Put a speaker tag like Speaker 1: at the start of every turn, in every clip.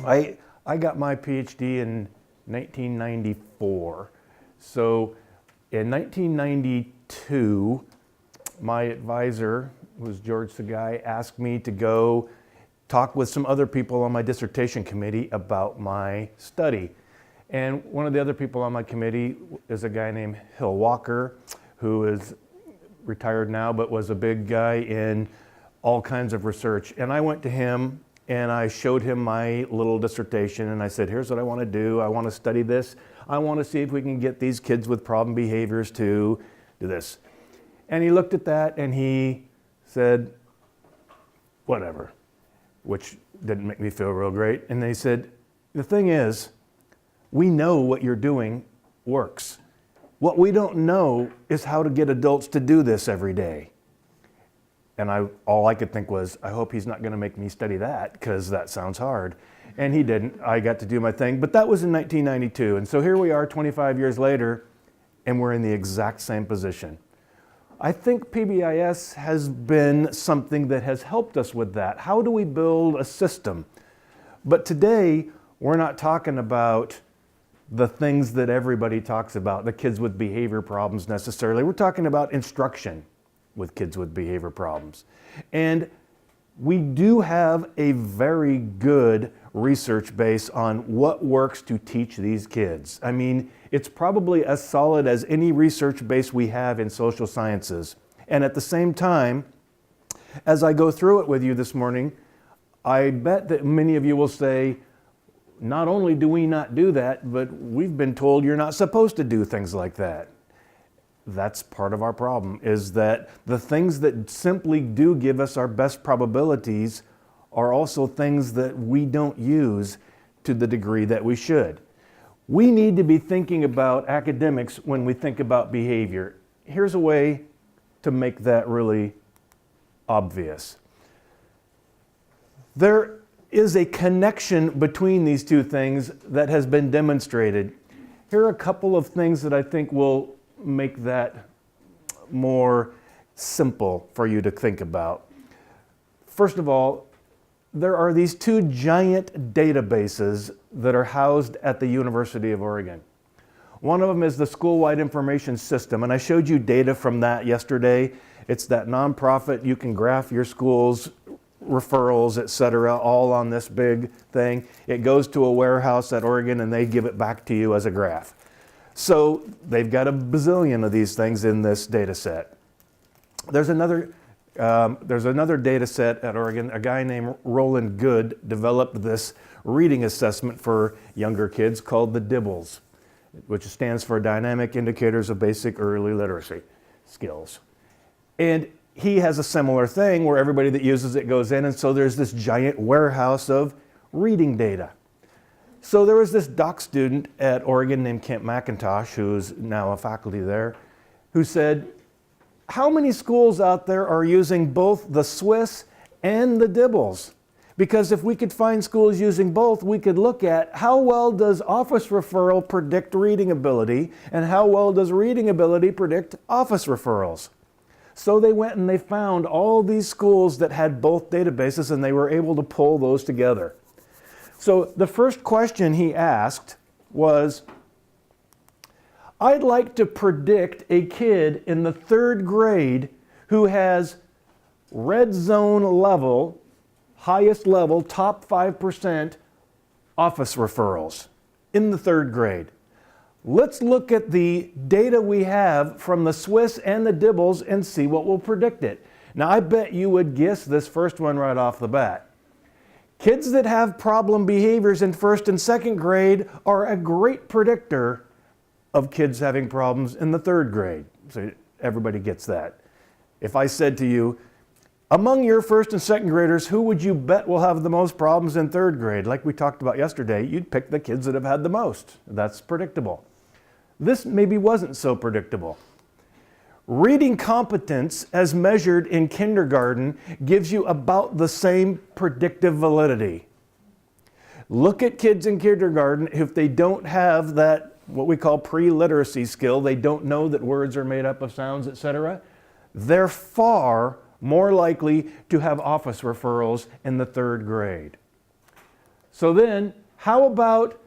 Speaker 1: I got my PhD in 1994. So in 1992, my advisor, who was George Sagai, asked me to go talk with some other people on my dissertation committee about my study. And one of the other people on my committee is a guy named Hill Walker, who is retired now, but was a big guy in all kinds of research. And I went to him and I showed him my little dissertation and I said, here's what I want to do. I want to study this. I want to see if we can get these kids with problem behaviors to do this. And he looked at that and he said, whatever, which didn't make me feel real great. And they said, the thing is, we know what you're doing works. What we don't know is how to get adults to do this every day. And all I could think was, I hope he's not going to make me study that, because that sounds hard. And he didn't. I got to do my thing. But that was in 1992. And so here we are 25 years later, and we're in the exact same position. I think PBIS has been something that has helped us with that. How do we build a system? But today, we're not talking about the things that everybody talks about, the kids with behavior problems necessarily. We're talking about instruction with kids with behavior problems. And we do have a very good research base on what works to teach these kids. I mean, it's probably as solid as any research base we have in social sciences. And at the same time, as I go through it with you this morning, I bet that many of you will say, not only do we not do that, but we've been told you're not supposed to do things like that. That's part of our problem, is that the things that simply do give us our best probabilities are also things that we don't use to the degree that we should. We need to be thinking about academics when we think about behavior. Here's a way to make that really obvious. There is a connection between these two things that has been demonstrated. Here are a couple of things that I think will make that more simple for you to think about. First of all, there are these two giant databases that are housed at the University of Oregon. One of them is the School-Wide Information System, and I showed you data from that yesterday. It's that nonprofit, you can graph your school's referrals, etc., all on this big thing. It goes to a warehouse at Oregon and they give it back to you as a graph. So they've got a bazillion of these things in this data set. There's another data set at Oregon. A guy named Roland Good developed this reading assessment for younger kids called the DIBELS, which stands for Dynamic Indicators of Basic Early Literacy Skills. And he has a similar thing where everybody that uses it goes in, and so there's this giant warehouse of reading data. So there was this doc student at Oregon named Kent McIntosh, who's now a faculty there, who said, how many schools out there are using both the Swiss and the DIBELS? Because if we could find schools using both, we could look at how well does office referral predict reading ability, and how well does reading ability predict office referrals. So they went and they found all these schools that had both databases, and they were able to pull those together. So the first question he asked was, I'd like to predict a kid in the 3rd grade who has red zone level, highest level, top 5% office referrals in the 3rd grade. Let's look at the data we have from the Swiss and the DIBELS and see what will predict it. Now, I bet you would guess this first one right off the bat. Kids that have problem behaviors in 1st and 2nd grade are a great predictor of kids having problems in the 3rd grade. So everybody gets that. If I said to you, among your 1st and 2nd graders, who would you bet will have the most problems in 3rd grade? Like we talked about yesterday, you'd pick the kids that have had the most. That's predictable. This maybe wasn't so predictable. Reading competence as measured in kindergarten gives you about the same predictive validity. Look at kids in kindergarten, if they don't have that, what we call pre-literacy skill, they don't know that words are made up of sounds, etc., they're far more likely to have office referrals in the 3rd grade. So then, how about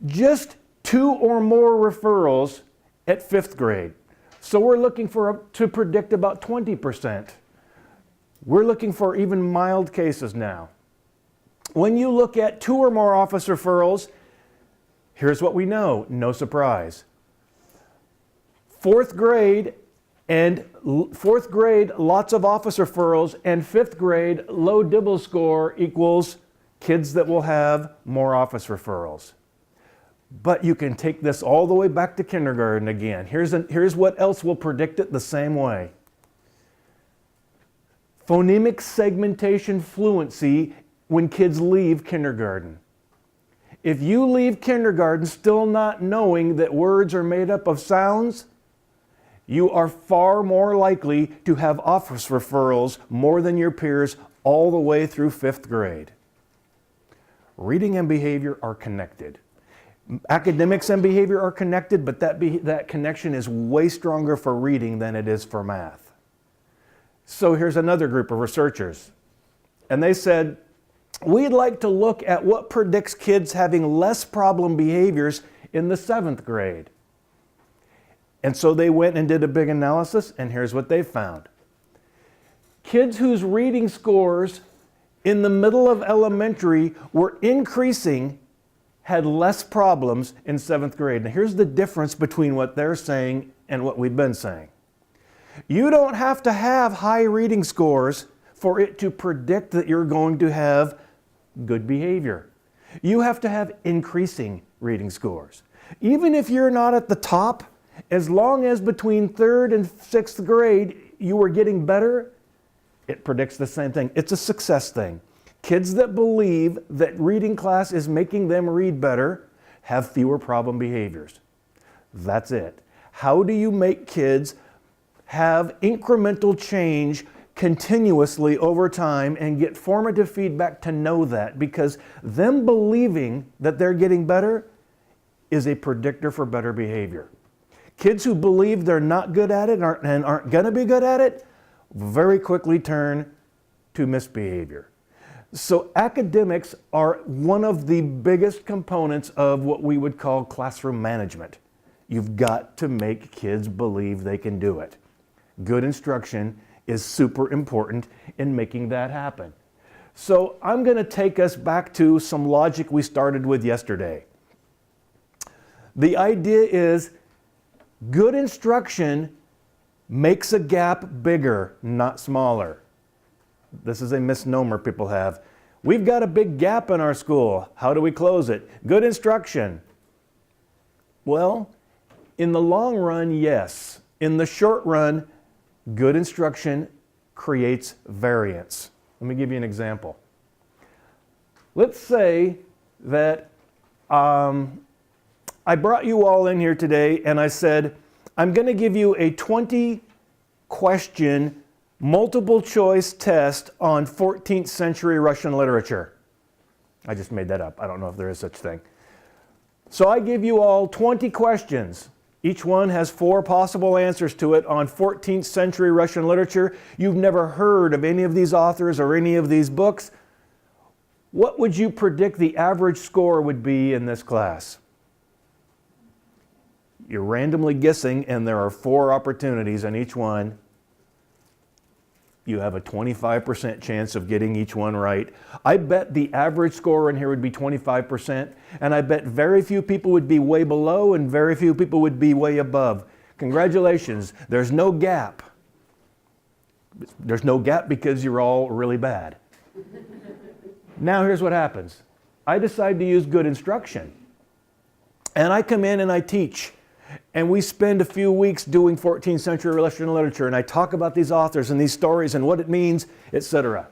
Speaker 1: just 2 or more referrals at 5th grade? So we're looking to predict about 20%. We're looking for even mild cases now. When you look at 2 or more office referrals, here's what we know, no surprise. 4th grade, lots of office referrals, and 5th grade, low Dibble score equals kids that will have more office referrals. But you can take this all the way back to kindergarten again. Here's what else will predict it the same way. Phonemic segmentation fluency when kids leave kindergarten. If you leave kindergarten still not knowing that words are made up of sounds, you are far more likely to have office referrals more than your peers all the way through 5th grade. Reading and behavior are connected. Academics and behavior are connected, but that connection is way stronger for reading than it is for math. So here's another group of researchers, and they said, we'd like to look at what predicts kids having less problem behaviors in the 7th grade. And so they went and did a big analysis, and here's what they found. Kids whose reading scores in the middle of elementary were increasing had less problems in 7th grade. Now here's the difference between what they're saying and what we've been saying. You don't have to have high reading scores for it to predict that you're going to have good behavior. You have to have increasing reading scores. Even if you're not at the top, as long as between 3rd and 6th grade you are getting better, it predicts the same thing. It's a success thing. Kids that believe that reading class is making them read better have fewer problem behaviors. That's it. How do you make kids have incremental change continuously over time and get formative feedback to know that? Because them believing that they're getting better is a predictor for better behavior. Kids who believe they're not good at it and aren't going to be good at it very quickly turn to misbehavior. So academics are one of the biggest components of what we would call classroom management. You've got to make kids believe they can do it. Good instruction is super important in making that happen. So I'm going to take us back to some logic we started with yesterday. The idea is good instruction makes a gap bigger, not smaller. This is a misnomer people have. We've got a big gap in our school. How do we close it? Good instruction. Well, in the long run, yes. In the short run, good instruction creates variance. Let me give you an example. Let's say that I brought you all in here today and I said, I'm going to give you a 20-question multiple choice test on 14th century Russian literature. I just made that up. I don't know if there is such thing. So I give you all 20 questions. Each one has 4 possible answers to it on 14th century Russian literature. You've never heard of any of these authors or any of these books. What would you predict the average score would be in this class? You're randomly guessing, and there are 4 opportunities on each one. You have a 25% chance of getting each one right. I bet the average score in here would be 25%, and I bet very few people would be way below and very few people would be way above. Congratulations, there's no gap. There's no gap because you're all really bad. Now here's what happens. I decide to use good instruction, and I come in and I teach. And we spend a few weeks doing 14th century Russian literature, and I talk about these authors and these stories and what it means, etc.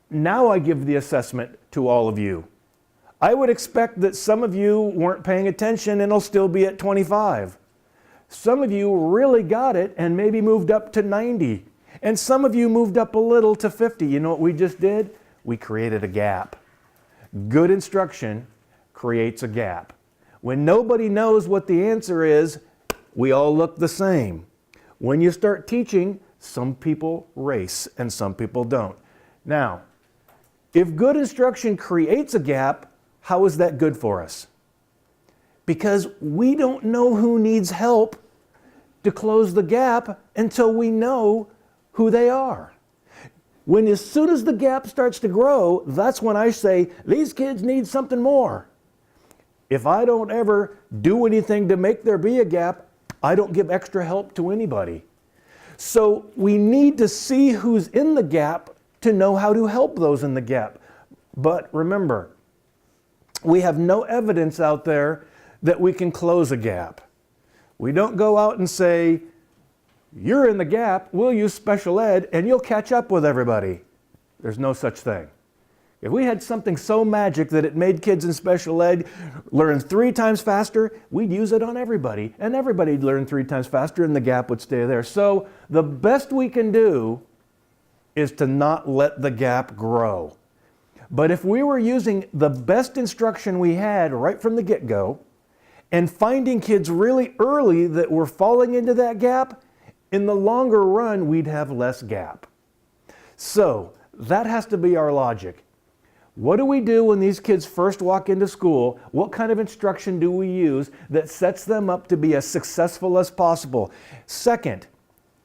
Speaker 1: Now I give the assessment to all of you. I would expect that some of you weren't paying attention and it'll still be at 25. Some of you really got it and maybe moved up to 90. And some of you moved up a little to 50. You know what we just did? We created a gap. Good instruction creates a gap. When nobody knows what the answer is, we all look the same. When you start teaching, some people race and some people don't. Now, If good instruction creates a gap, how is that good for us? Because we don't know who needs help to close the gap until we know who they are. As soon as the gap starts to grow, that's when I say, these kids need something more. If I don't ever do anything to make there be a gap, I don't give extra help to anybody. So we need to see who's in the gap to know how to help those in the gap. But remember, we have no evidence out there that we can close a gap. We don't go out and say, you're in the gap, we'll use special ed and you'll catch up with everybody. There's no such thing. If we had something so magic that it made kids in special ed learn 3 times faster, we'd use it on everybody, and everybody'd learn 3 times faster and the gap would stay there. So the best we can do is to not let the gap grow. But if we were using the best instruction we had right from the get-go and finding kids really early that were falling into that gap, in the longer run, we'd have less gap. So that has to be our logic. What do we do when these kids first walk into school? What kind of instruction do we use that sets them up to be as successful as possible? Second,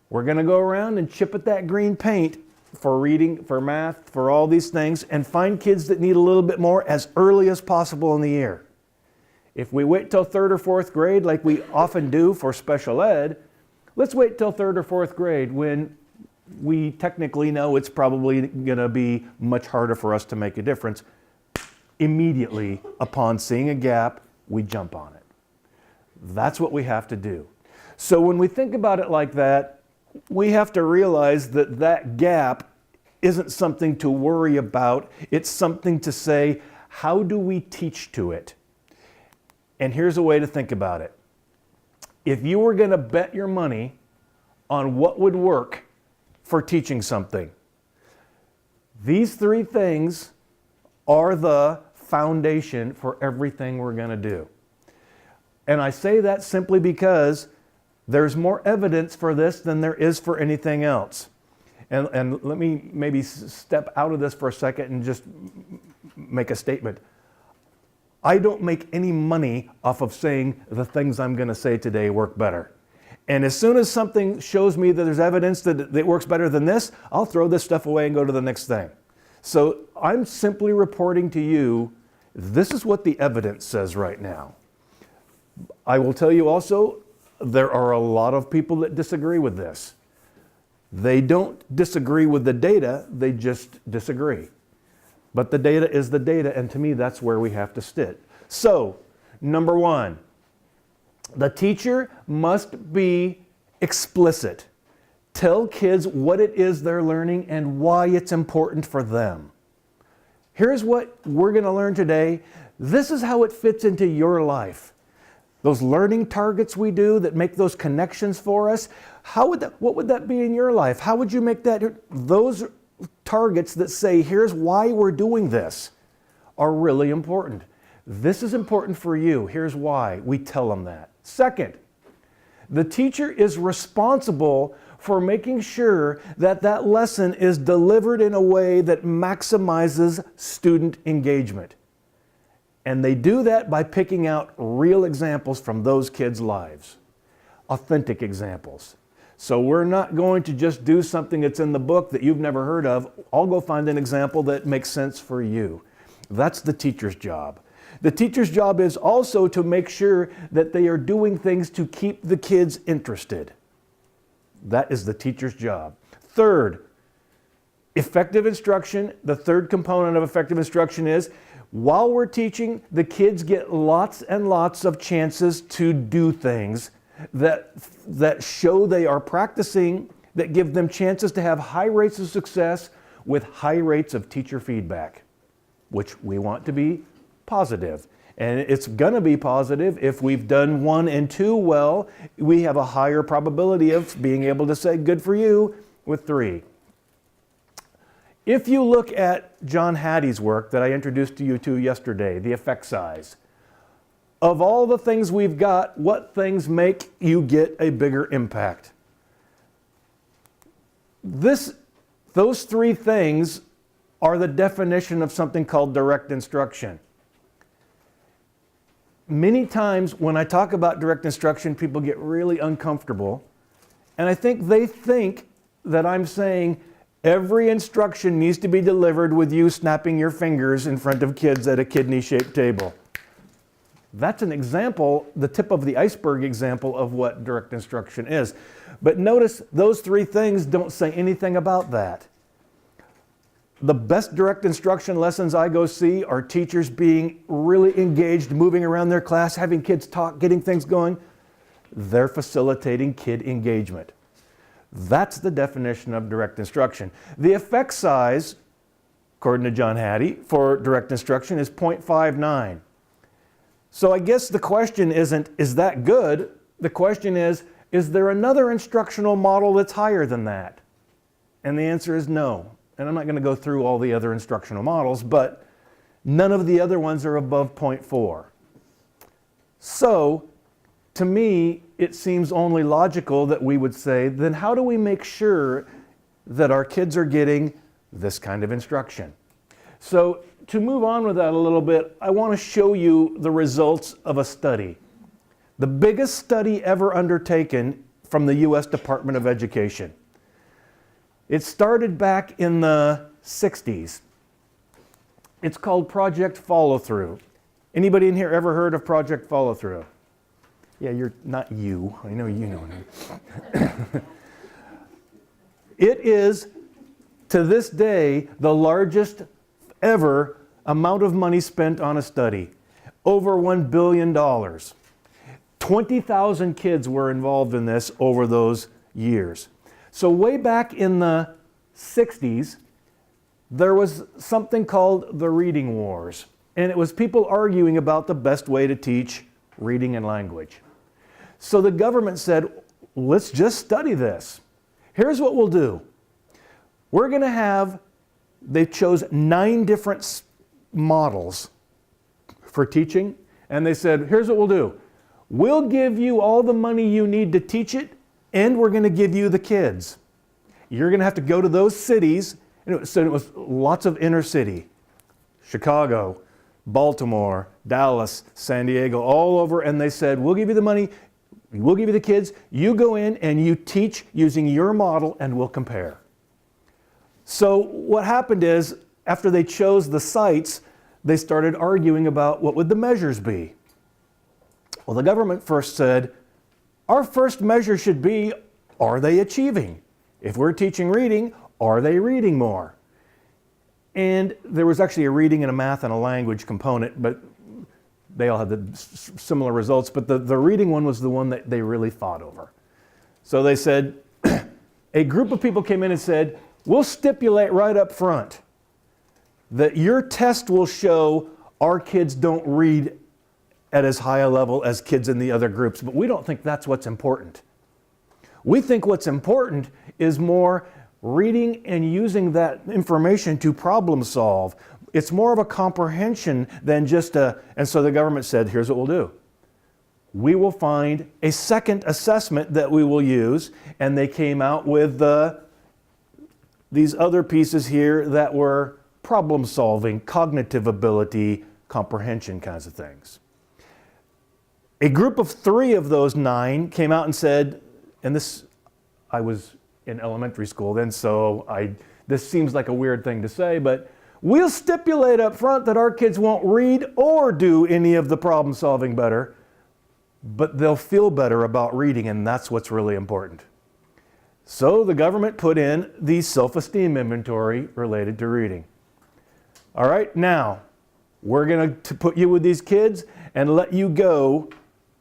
Speaker 1: we're going to go around and chip at that green paint for reading, for math, for all these things, and find kids that need a little bit more as early as possible in the year. If we wait till 3rd or 4th grade, like we often do for special ed, let's wait till 3rd or 4th grade when we technically know it's probably going to be much harder for us to make a difference. Immediately upon seeing a gap, we jump on it. That's what we have to do. So when we think about it like that, we have to realize that that gap isn't something to worry about. It's something to say, how do we teach to it? And here's a way to think about it. If you were going to bet your money on what would work for teaching something, these 3 things are the foundation for everything we're going to do. And I say that simply because there's more evidence for this than there is for anything else. And let me maybe step out of this for a second and just make a statement. I don't make any money off of saying the things I'm going to say today work better. And as soon as something shows me that there's evidence that it works better than this, I'll throw this stuff away and go to the next thing. So I'm simply reporting to you, this is what the evidence says right now. I will tell you also, there are a lot of people that disagree with this. They don't disagree with the data, they just disagree. But the data is the data, and to me, that's where we have to sit. So, number 1, the teacher must be explicit. Tell kids what it is they're learning and why it's important for them. Here's what we're going to learn today. This is how it fits into your life. Those learning targets we do that make those connections for us, what would that be in your life? How would you make that? Those targets that say, here's why we're doing this, are really important. This is important for you. Here's why. We tell them that. Second, the teacher is responsible for making sure that that lesson is delivered in a way that maximizes student engagement. And they do that by picking out real examples from those kids' lives, authentic examples. So we're not going to just do something that's in the book that you've never heard of. I'll go find an example that makes sense for you. That's the teacher's job. The teacher's job is also to make sure that they are doing things to keep the kids interested. That is the teacher's job. Third, effective instruction. The third component of effective instruction is, while we're teaching, the kids get lots and lots of chances to do things that show they are practicing, that give them chances to have high rates of success with high rates of teacher feedback, which we want to be positive. And it's going to be positive. If we've done 1 and 2 well, we have a higher probability of being able to say good for you with 3. If you look at John Hattie's work that I introduced you to yesterday, the effect size, of all the things we've got, what things make you get a bigger impact? Those 3 things are the definition of something called direct instruction. Many times when I talk about direct instruction, people get really uncomfortable, and I think they think that I'm saying every instruction needs to be delivered with you snapping your fingers in front of kids at a kidney-shaped table. That's an example, the tip of the iceberg example of what direct instruction is. But notice those three things don't say anything about that. The best direct instruction lessons I go see are teachers being really engaged, moving around their class, having kids talk, getting things going. They're facilitating kid engagement. That's the definition of direct instruction. The effect size, according to John Hattie, for direct instruction is 0.59. So I guess the question isn't, is that good? The question is there another instructional model that's higher than that? And the answer is no. And I'm not going to go through all the other instructional models, but none of the other ones are above 0.4. So, to me, it seems only logical that we would say, then how do we make sure that our kids are getting this kind of instruction? So, to move on with that a little bit, I want to show you the results of a study. The biggest study ever undertaken from the U.S. Department of Education. It started back in the 60s. It's called Project Follow-Through. Anybody in here ever heard of Project Follow-Through? Yeah, you're not you. I know you know him. It is, to this day, the largest ever amount of money spent on a study. Over $1 billion. 20,000 kids were involved in this over those years. So way back in the 60s, there was something called the reading wars. And it was people arguing about the best way to teach reading and language. So the government said, let's just study this. Here's what we'll do. We're going to have, they chose 9 different models for teaching. And they said, here's what we'll do. We'll give you all the money you need to teach it, and we're going to give you the kids. You're going to have to go to those cities. So it was lots of inner city. Chicago, Baltimore, Dallas, San Diego, all over. And they said, we'll give you the money, we'll give you the kids. You go in and you teach using your model and we'll compare. So what happened is, after they chose the sites, they started arguing about what would the measures be. Well, the government first said, our first measure should be, are they achieving? If we're teaching reading, are they reading more? And there was actually a reading and a math and a language component, but they all had the similar results. But the reading one was the one that they really fought over. So they said, a group of people came in and said, we'll stipulate right up front that your test will show our kids don't read at as high a level as kids in the other groups, but we don't think that's what's important. We think what's important is more reading and using that information to problem solve. It's more of a comprehension than just a, and so the government said, here's what we'll do. We will find a second assessment that we will use, and they came out with these other pieces here that were problem solving, cognitive ability, comprehension kinds of things. A group of 3 of those 9 came out and said, and this, I was in elementary school then, so this seems like a weird thing to say, but we'll stipulate up front that our kids won't read or do any of the problem solving better, but they'll feel better about reading, and that's what's really important. So the government put in the self-esteem inventory related to reading. All right, now, we're going to put you with these kids and let you go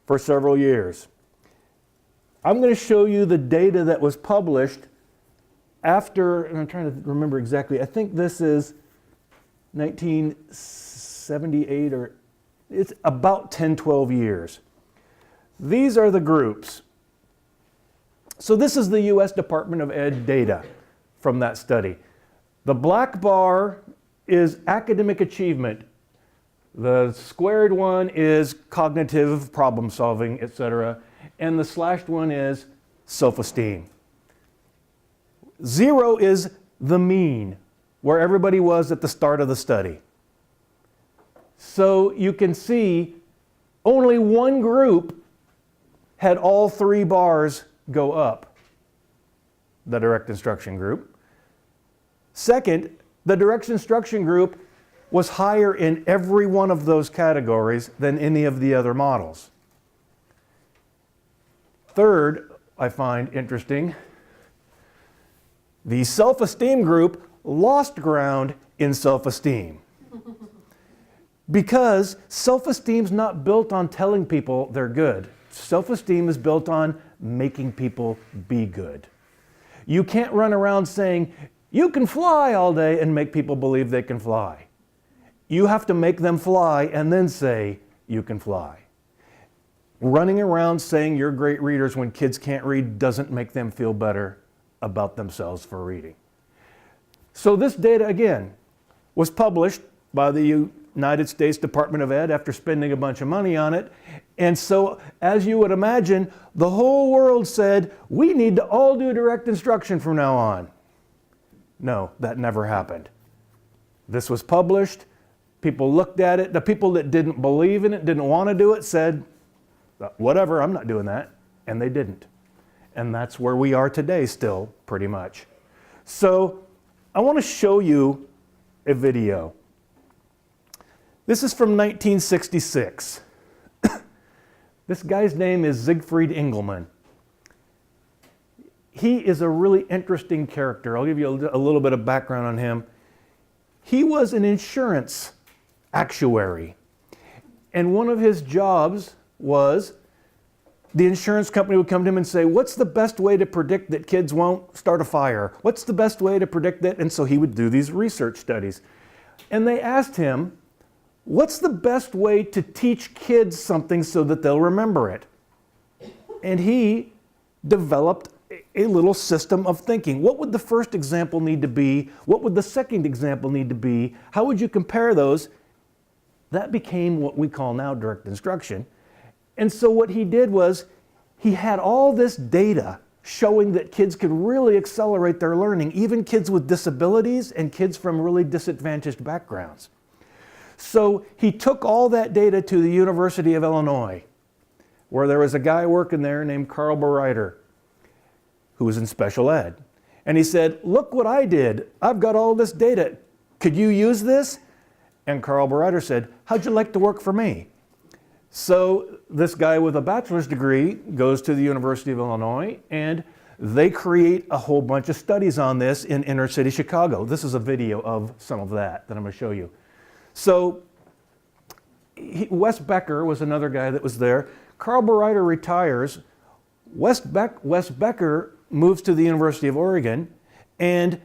Speaker 1: for several years. I'm going to show you the data that was published after, and I'm trying to remember exactly, I think this is 1978, or it's about 10, 12 years. These are the groups. So this is the U.S. Department of Ed data from that study. The black bar is academic achievement. The squared one is cognitive problem solving, etc. And the slashed one is self-esteem. 0 is the mean. where everybody was at the start of the study. So you can see only one group had all 3 bars go up, the direct instruction group. Second, the direct instruction group was higher in every one of those categories than any of the other models. Third, I find interesting, the self-esteem group lost ground in self-esteem. Because self-esteem is not built on telling people they're good. Self-esteem is built on making people be good. You can't run around saying, you can fly all day and make people believe they can fly. You have to make them fly and then say, you can fly. Running around saying you're great readers when kids can't read doesn't make them feel better about themselves for reading. So this data, again, was published by the United States Department of Ed after spending a bunch of money on it. And so, as you would imagine, the whole world said, we need to all do direct instruction from now on. No, that never happened. This was published, people looked at it, the people that didn't believe in it, didn't want to do it, said, whatever, I'm not doing that, and they didn't. And that's where we are today still, pretty much. So, I want to show you a video. This is from 1966. This guy's name is Siegfried Engelmann. He is a really interesting character. I'll give you a little bit of background on him. He was an insurance actuary. And one of his jobs was the insurance company would come to him and say, what's the best way to predict that kids won't start a fire? What's the best way to predict that? And so he would do these research studies. And they asked him, what's the best way to teach kids something so that they'll remember it? And he developed a little system of thinking. What would the first example need to be? What would the second example need to be? How would you compare those? That became what we call now direct instruction. And so what he did was he had all this data showing that kids could really accelerate their learning, even kids with disabilities and kids from really disadvantaged backgrounds. So he took all that data to the University of Illinois, where there was a guy working there named Carl Bereiter, who was in special ed. And he said, look what I did. I've got all this data. Could you use this? And Carl Bereiter said, how'd you like to work for me? So this guy with a bachelor's degree goes to the University of Illinois, and they create a whole bunch of studies on this in inner city Chicago. This is a video of some of that I'm going to show you. So Wes Becker was another guy that was there. Carl Bereiter retires. Wes Becker moves to the University of Oregon, and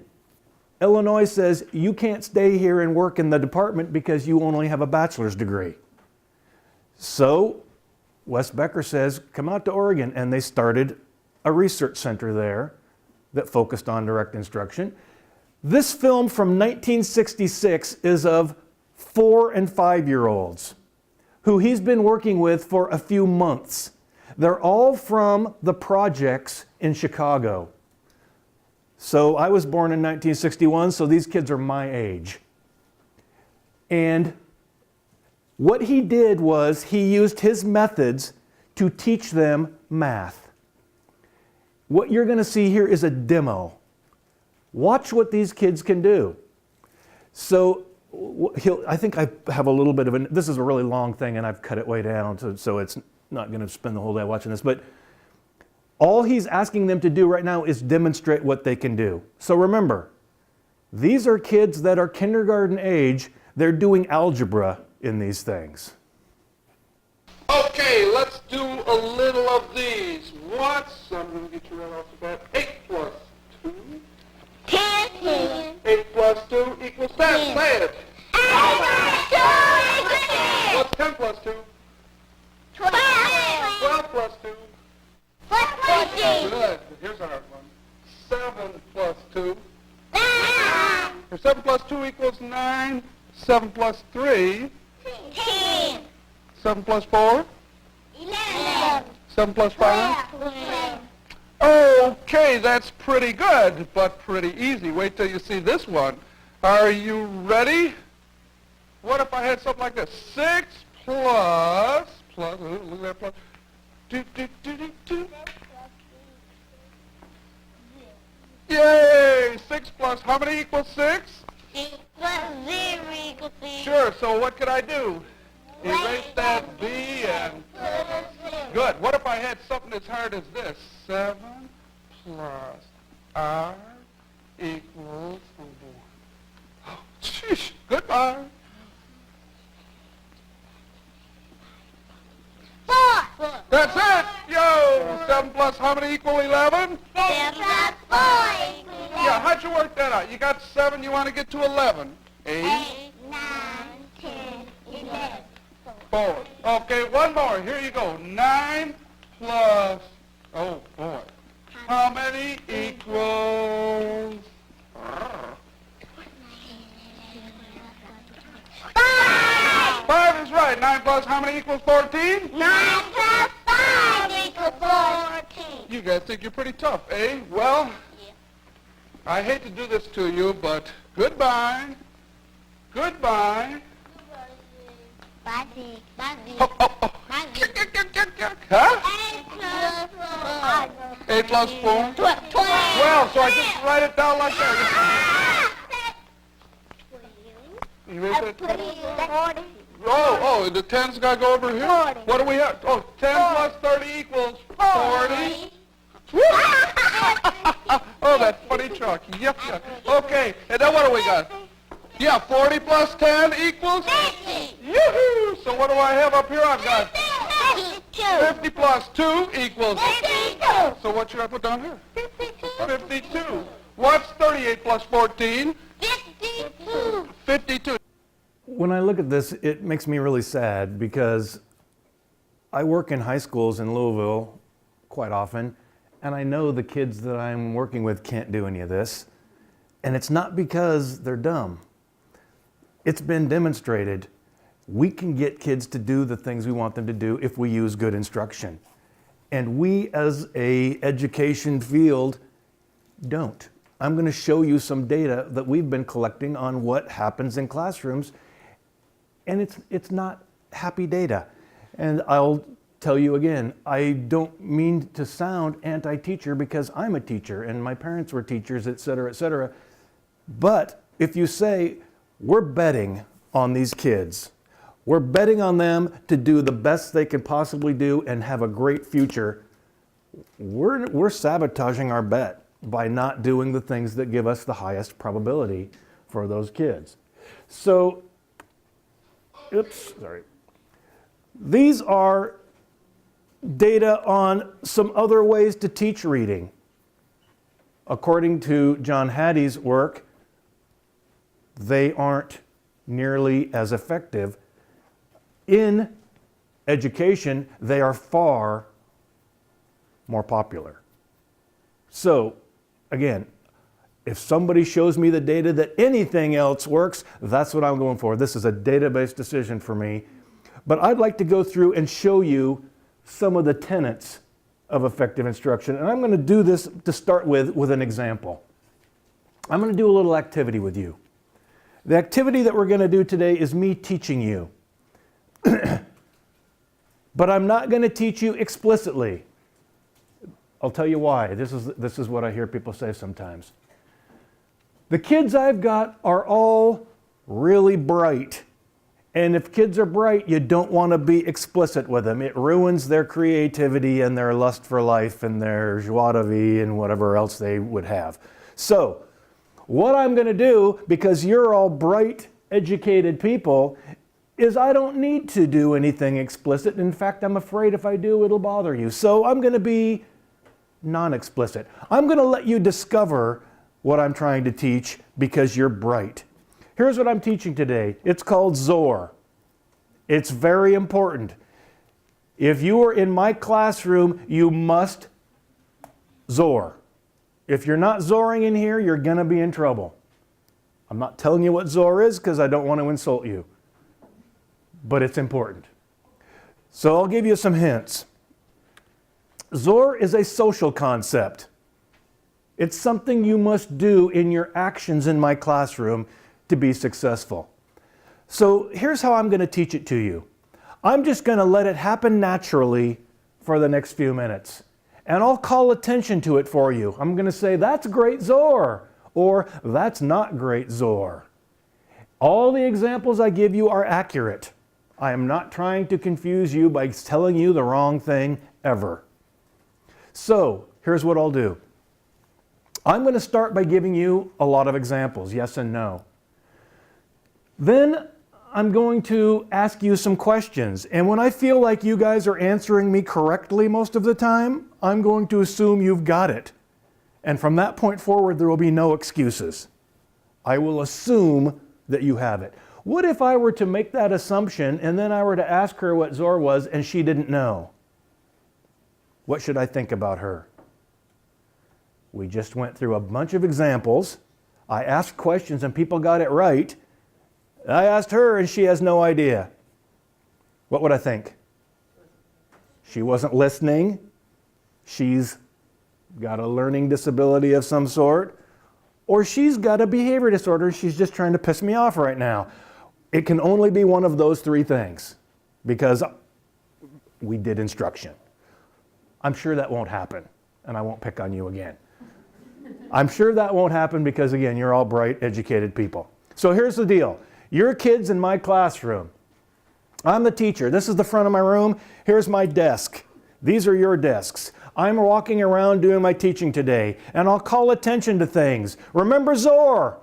Speaker 1: Illinois says, you can't stay here and work in the department because you only have a bachelor's degree. So Wes Becker says, come out to Oregon, and they started a research center there that focused on direct instruction. This film from 1966 is of 4- and 5-year-olds who he's been working with for a few months. They're all from the projects in Chicago. So I was born in 1961, so these kids are my age. And what he did was he used his methods to teach them math. What you're going to see here is a demo. Watch what these kids can do. So I think I have a little bit of this is a really long thing and I've cut it way down, so it's not going to spend the whole day watching this, but all he's asking them to do right now is demonstrate what they can do. So remember, these are kids that are kindergarten age. They're doing algebra in these things.
Speaker 2: Okay, let's do a little of these. I'm going to get you right off the bat. 8 plus 2.
Speaker 3: 10.
Speaker 2: 8 plus 2 equals 10. Say it.
Speaker 3: 10.
Speaker 2: What's 10 plus 2?
Speaker 3: 12.
Speaker 2: 12 plus 2.
Speaker 3: 14.
Speaker 2: Good. Here's our one. 7 plus 2.
Speaker 3: 9.
Speaker 2: 7 plus 2 equals 9. 7 plus 3.
Speaker 3: 10.
Speaker 2: 7 plus 4.
Speaker 3: 11.
Speaker 2: 7 plus 5.
Speaker 3: 12.
Speaker 2: Okay, that's pretty good, but pretty easy. Wait till you see this one. Are you ready? What if I had something like this? 6 plus, look at that plus, do. Yay! 6 plus, how many equals 6?
Speaker 3: 6 plus 0 equals 6.
Speaker 2: Sure, so what could I do? Erase that B and... Good. What if I had something as hard as this? 7 plus R equals... Oh, sheesh. Goodbye.
Speaker 3: 4.
Speaker 2: That's it! Yo! 7 plus how many equal 11?
Speaker 3: 7 plus 4 equals 11.
Speaker 2: Yeah, how'd you work that out? You got 7, you want to get to 11. 8,
Speaker 3: 8, 9, 10, 11.
Speaker 2: 4. Okay, one more. Here you go. 9 plus... Oh, boy. How many equals...
Speaker 3: 5.
Speaker 2: 5 is right. 9 plus how many equals 14?
Speaker 3: 9 plus 5 equals 14.
Speaker 2: You guys think you're pretty tough, eh? Well, I hate to do this to you, but goodbye. Goodbye.
Speaker 3: Bye.
Speaker 2: Oh, oh, oh. Huh? 8 plus 4?
Speaker 3: 12.
Speaker 2: Well, so I just write it down like that. You read that? Oh, the 10's got to go over here?
Speaker 3: 40.
Speaker 2: What do we have? Oh, 10 plus 30 equals 40. Oh, that funny truck. Yep. Okay, and then what do we got? Yeah, 40 plus 10 equals?
Speaker 3: 50.
Speaker 2: Yoo-hoo! So what do I have up here? I've got
Speaker 3: 52.
Speaker 2: 50 plus 2 equals?
Speaker 3: 52.
Speaker 2: So what should I put down here?
Speaker 3: 52.
Speaker 2: 52. What's 38 plus 14?
Speaker 3: 52.
Speaker 2: 52.
Speaker 1: When I look at this, it makes me really sad because I work in high schools in Louisville quite often, and I know the kids that I'm working with can't do any of this. And it's not because they're dumb. It's been demonstrated we can get kids to do the things we want them to do if we use good instruction. And we as a education field don't. I'm going to show you some data that we've been collecting on what happens in classrooms, and it's not happy data. And I'll tell you again, I don't mean to sound anti-teacher because I'm a teacher and my parents were teachers, et cetera, but if you say, we're betting on these kids, we're betting on them to do the best they can possibly do and have a great future, we're sabotaging our bet by not doing the things that give us the highest probability for those kids. So, these are data on some other ways to teach reading. According to John Hattie's work, they aren't nearly as effective. In education, they are far more popular. So, again, if somebody shows me the data that anything else works, that's what I'm going for. This is a database decision for me. But I'd like to go through and show you some of the tenets of effective instruction. And I'm going to do this to start with an example. I'm going to do a little activity with you. The activity that we're going to do today is me teaching you. But I'm not going to teach you explicitly. I'll tell you why. This is what I hear people say sometimes. The kids I've got are all really bright. And if kids are bright, you don't want to be explicit with them. It ruins their creativity and their lust for life and their joie de vivre and whatever else they would have. So, what I'm going to do, because you're all bright, educated people, is I don't need to do anything explicit. In fact, I'm afraid if I do, it'll bother you. So I'm going to be non-explicit. I'm going to let you discover what I'm trying to teach because you're bright. Here's what I'm teaching today. It's called ZOR. It's very important. If you are in my classroom, you must ZOR. If you're not zoring in here, you're going to be in trouble. I'm not telling you what ZOR is because I don't want to insult you. But it's important. So I'll give you some hints. ZOR is a social concept. It's something you must do in your actions in my classroom to be successful. So here's how I'm going to teach it to you. I'm just going to let it happen naturally for the next few minutes. And I'll call attention to it for you. I'm going to say, that's great, Zor, or that's not great, Zor. All the examples I give you are accurate. I am not trying to confuse you by telling you the wrong thing ever. So here's what I'll do. I'm going to start by giving you a lot of examples, yes and no. Then I'm going to ask you some questions. And when I feel like you guys are answering me correctly most of the time, I'm going to assume you've got it. And from that point forward, there will be no excuses. I will assume that you have it. What if I were to make that assumption and then I were to ask her what Zor was and she didn't know? What should I think about her? We just went through a bunch of examples. I asked questions and people got it right. I asked her and she has no idea. What would I think? She wasn't listening. She's got a learning disability of some sort. Or she's got a behavior disorder and she's just trying to piss me off right now. It can only be one of those three things because we did instruction. I'm sure that won't happen and I won't pick on you again. I'm sure that won't happen because, again, you're all bright, educated people. So here's the deal. Your kid's in my classroom. I'm the teacher. This is the front of my room. Here's my desk. These are your desks. I'm walking around doing my teaching today, and I'll call attention to things. Remember Zor.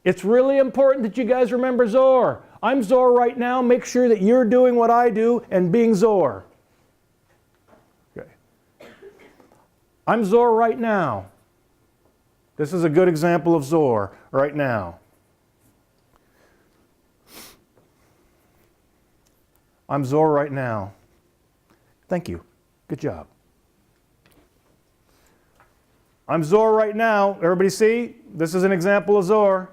Speaker 1: It's really important that you guys remember Zor. I'm Zor right now. Make sure that you're doing what I do and being Zor. Okay. I'm Zor right now. This is a good example of Zor right now. I'm Zor right now. Thank you. Good job. I'm Zor right now. Everybody see? This is an example of Zor.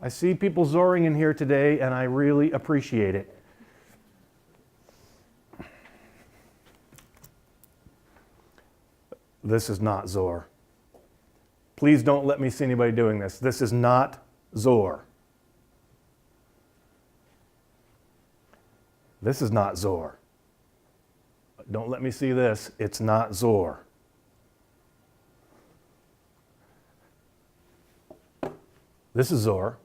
Speaker 1: I see people Zoring in here today, and I really appreciate it. This is not Zor. Please don't let me see anybody doing this. This is not Zor. This is not Zor. Don't let me see this. It's not Zor. This is Zor.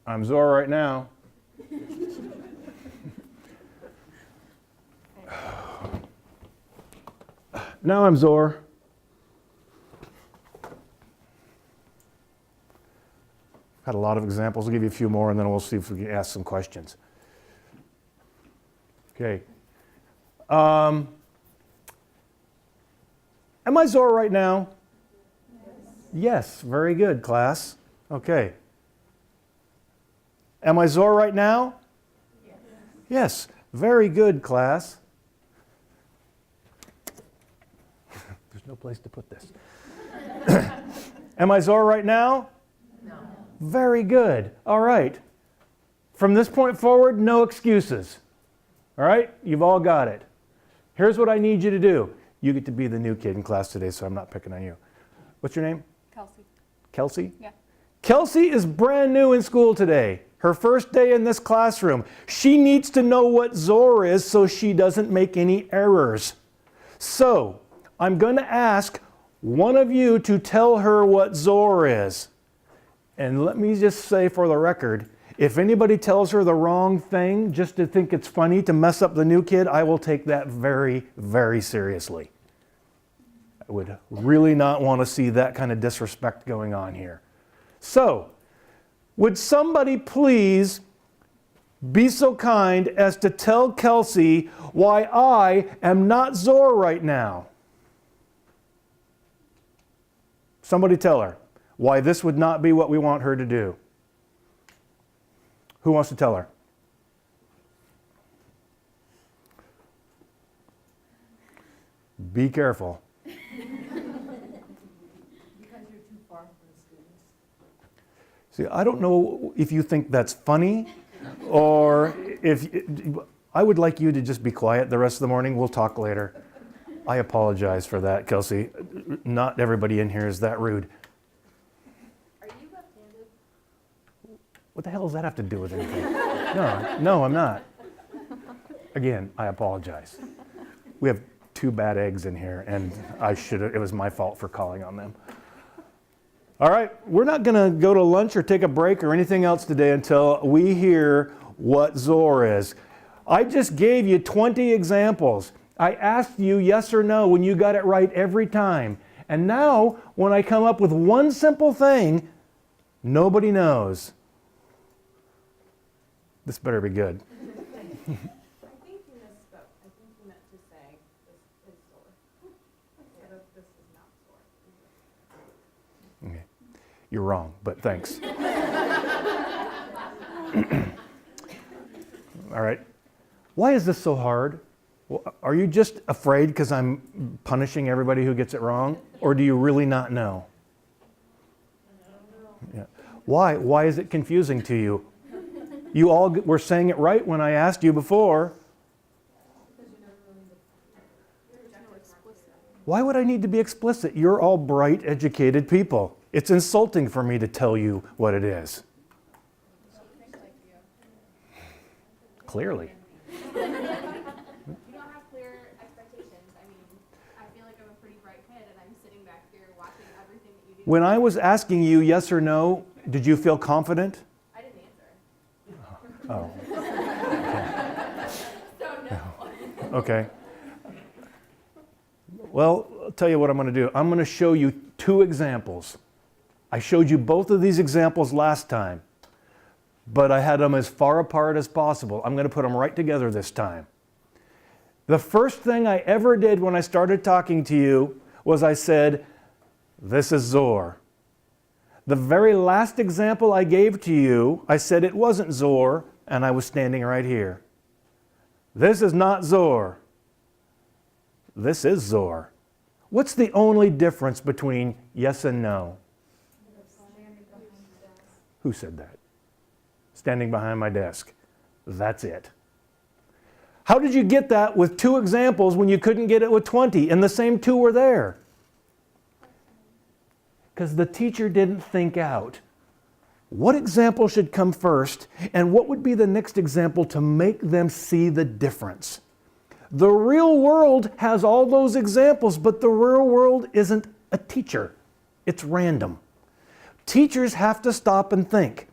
Speaker 1: I'm Zor right now. Now I'm Zor. Had a lot of examples. I'll give you a few more and then we'll see if we can ask some questions. Okay. Am I Zor right now? Yes. Very good, class. Okay. Am I Zor right now? Yes. Very good, class. There's no place to put this. Am I Zor right now? No. Very good. All right. From this point forward, no excuses. All right? You've all got it. Here's what I need you to do. You get to be the new kid in class today, so I'm not picking on you. What's your name?
Speaker 4: Kelsey.
Speaker 1: Kelsey?
Speaker 4: Yeah.
Speaker 1: Kelsey is brand new in school today. Her first day in this classroom. She needs to know what Zor is so she doesn't make any errors. So, I'm going to ask one of you to tell her what Zor is. And let me just say for the record, if anybody tells her the wrong thing just to think it's funny to mess up the new kid, I will take that very, very seriously. I would really not want to see that kind of disrespect going on here. So, would somebody please be so kind as to tell Kelsey why I am not Zor right now? Somebody tell her why this would not be what we want her to do. Who wants to tell her? Be careful.
Speaker 5: Because you're too far from the students.
Speaker 1: See, I don't know if you think that's funny or if I would like you to just be quiet the rest of the morning. We'll talk later. I apologize for that, Kelsey. Not everybody in here is that rude.
Speaker 4: Are you left-handed?
Speaker 1: What the hell does that have to do with anything? No, I'm not. Again, I apologize. We have 2 bad eggs in here, and it was my fault for calling on them. All right, we're not going to go to lunch or take a break or anything else today until we hear what Zor is. I just gave you 20 examples. I asked you yes or no when you got it right every time. And now, when I come up with one simple thing, nobody knows. This better be good.
Speaker 4: I think you misspoke. I think you meant to say this is sore. Instead of this is not sore.
Speaker 1: Okay. You're wrong, but thanks. All right. Why is this so hard? Well, are you just afraid because I'm punishing everybody who gets it wrong? Or do you really not know? Yeah. Why? Why is it confusing to you? You all were saying it right when I asked you before. Why would I need to be explicit? You're all bright, educated people. It's insulting for me to tell you what it is. Clearly.
Speaker 4: You don't have clear expectations. I mean, I feel like I'm a pretty bright kid, and I'm sitting back here watching everything that you do.
Speaker 1: When I was asking you yes or no, did you feel confident?
Speaker 4: I didn't answer.
Speaker 1: Oh.
Speaker 4: So no.
Speaker 1: Okay. Well, I'll tell you what I'm going to do. I'm going to show you 2 examples. I showed you both of these examples last time, but I had them as far apart as possible. I'm going to put them right together this time. The first thing I ever did when I started talking to you was I said, this is Zor. The very last example I gave to you, I said it wasn't Zor, and I was standing right here. This is not Zor. This is Zor. What's the only difference between yes and no? Who said that? Standing behind my desk. That's it. How did you get that with 2 examples when you couldn't get it with 20 and the same 2 were there? Because the teacher didn't think out what example should come first and what would be the next example to make them see the difference. The real world has all those examples, but the real world isn't a teacher. It's random. Teachers have to stop and think,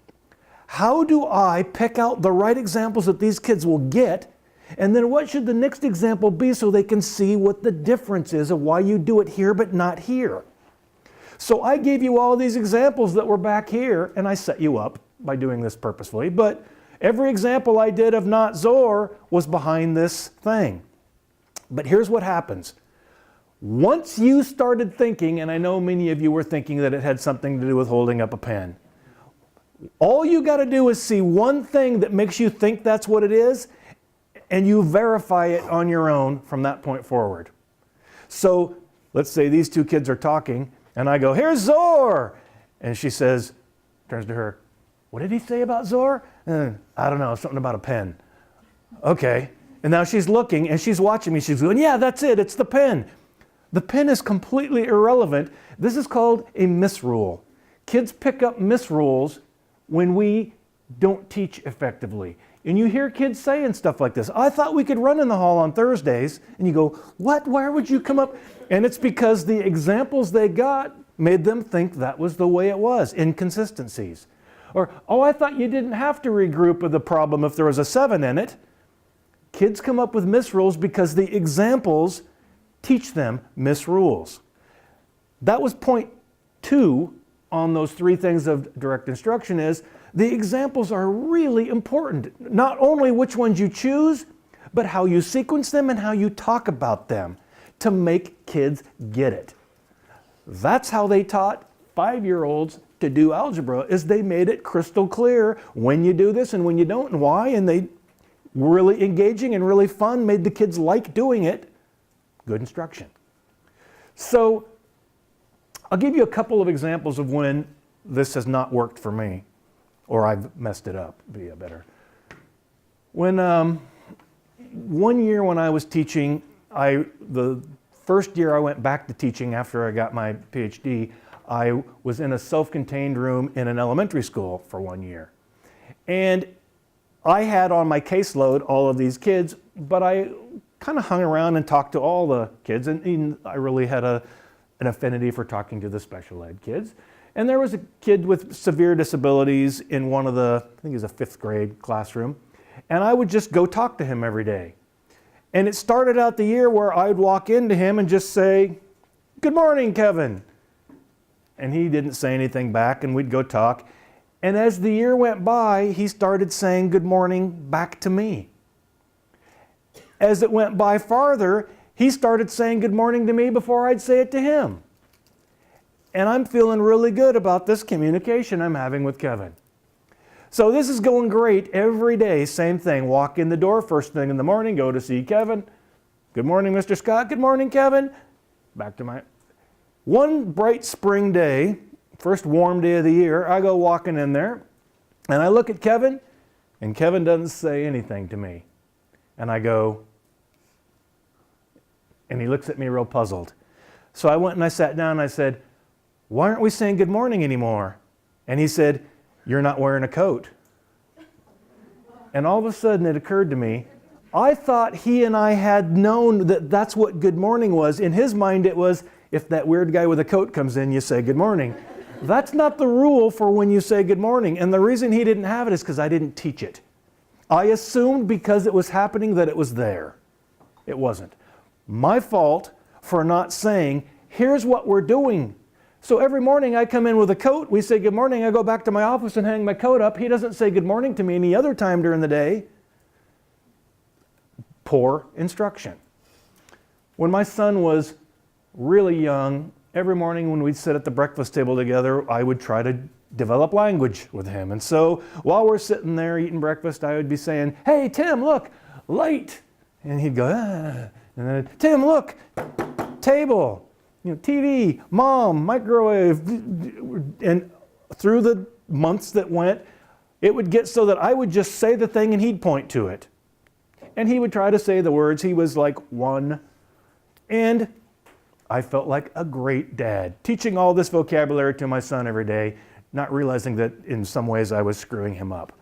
Speaker 1: how do I pick out the right examples that these kids will get, and then what should the next example be so they can see what the difference is of why you do it here but not here? So I gave you all these examples that were back here, and I set you up by doing this purposefully, but every example I did of not Zor was behind this thing. But here's what happens. Once you started thinking, and I know many of you were thinking that it had something to do with holding up a pen, all you got to do is see one thing that makes you think that's what it is, and you verify it on your own from that point forward. So let's say these 2 kids are talking, and I go, here's Zor! And she says, turns to her, what did he say about Zor? I don't know, something about a pen. Okay. And now she's looking and she's watching me. She's going, yeah, that's it. It's the pen. The pen is completely irrelevant. This is called a misrule. Kids pick up misrules when we don't teach effectively. And you hear kids saying stuff like this. I thought we could run in the hall on Thursdays. And you go, what? Why would you come up? And it's because the examples they got made them think that was the way it was. Inconsistencies. Or, oh, I thought you didn't have to regroup with the problem if there was a 7 in it. Kids come up with misrules because the examples teach them misrules. That was point 2 on those 3 things of direct instruction is the examples are really important. Not only which ones you choose, but how you sequence them and how you talk about them to make kids get it. That's how they taught 5-year-olds to do algebra, is they made it crystal clear when you do this and when you don't and why, and they were really engaging and really fun, made the kids like doing it. Good instruction. So I'll give you a couple of examples of when this has not worked for me, or I've messed it up, be a better. When one year when I was teaching, the first year I went back to teaching after I got my PhD, I was in a self-contained room in an elementary school for 1 year. And I had on my caseload all of these kids, but I kind of hung around and talked to all the kids, and I really had an affinity for talking to the special ed kids. And there was a kid with severe disabilities in one of the, I think it was a 5th grade classroom, and I would just go talk to him every day. And it started out the year where I'd walk into him and just say, "Good morning, Kevin." And he didn't say anything back, and we'd go talk. And as the year went by, he started saying good morning back to me. As it went by farther, he started saying good morning to me before I'd say it to him. And I'm feeling really good about this communication I'm having with Kevin. So this is going great every day, same thing. Walk in the door first thing in the morning, go to see Kevin. "Good morning, Mr. Scott." "Good morning, Kevin." Back to my... One bright spring day, first warm day of the year, I go walking in there, and I look at Kevin, and Kevin doesn't say anything to me. And I go, and he looks at me real puzzled. So I went and I sat down and I said, "Why aren't we saying good morning anymore?" And he said, "You're not wearing a coat." And all of a sudden it occurred to me, I thought he and I had known that that's what good morning was. In his mind it was, if that weird guy with a coat comes in, you say good morning. That's not the rule for when you say good morning. And the reason he didn't have it is because I didn't teach it. I assumed because it was happening that it was there. It wasn't. My fault for not saying, here's what we're doing. So every morning I come in with a coat, we say good morning, I go back to my office and hang my coat up. He doesn't say good morning to me any other time during the day. Poor instruction. When my son was really young, every morning when we'd sit at the breakfast table together, I would try to develop language with him. And so while we're sitting there eating breakfast, I would be saying, "Hey, Tim, look, light." And he'd go, "Ah." And then, "Tim, look, table, TV, mom, microwave." And through the months that went, it would get so that I would just say the thing and he'd point to it. And he would try to say the words. He was like 1. And I felt like a great dad, teaching all this vocabulary to my son every day, not realizing that in some ways I was screwing him up.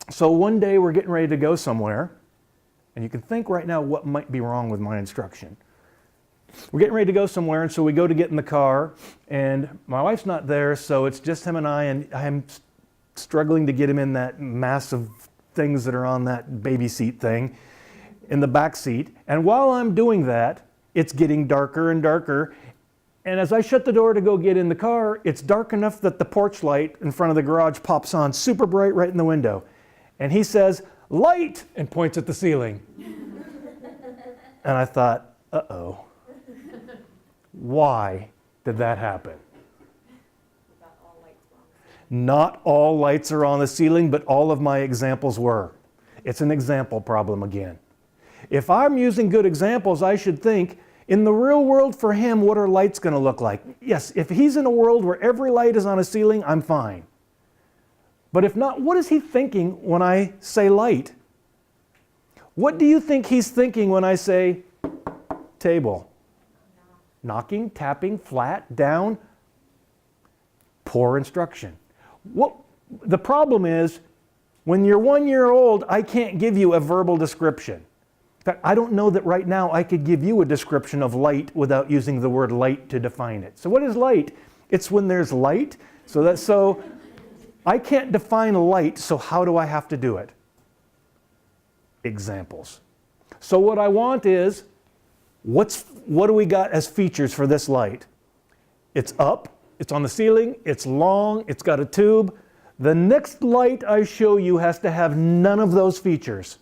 Speaker 1: So one day we're getting ready to go somewhere, and you can think right now what might be wrong with my instruction. We're getting ready to go somewhere, and so we go to get in the car, and my wife's not there, so it's just him and I'm struggling to get him in that mass of things that are on that baby seat thing in the back seat. And while I'm doing that, it's getting darker and darker. And as I shut the door to go get in the car, it's dark enough that the porch light in front of the garage pops on super bright right in the window. And he says, "Light!" and points at the ceiling. And I thought, uh-oh. Why did that happen? Not all lights are on the ceiling, but all of my examples were. It's an example problem again. If I'm using good examples, I should think, in the real world for him, what are lights going to look like? Yes, if he's in a world where every light is on a ceiling, I'm fine. But if not, what is he thinking when I say light? What do you think he's thinking when I say table? Knocking, tapping, flat, down? Poor instruction. The problem is, when you're 1 year old, I can't give you a verbal description. In fact, I don't know that right now I could give you a description of light without using the word light to define it. So what is light? It's when there's light. So I can't define light, so how do I have to do it? Examples. So what I want is, what do we got as features for this light? It's up, it's on the ceiling, it's long, it's got a tube. The next light I show you has to have none of those features.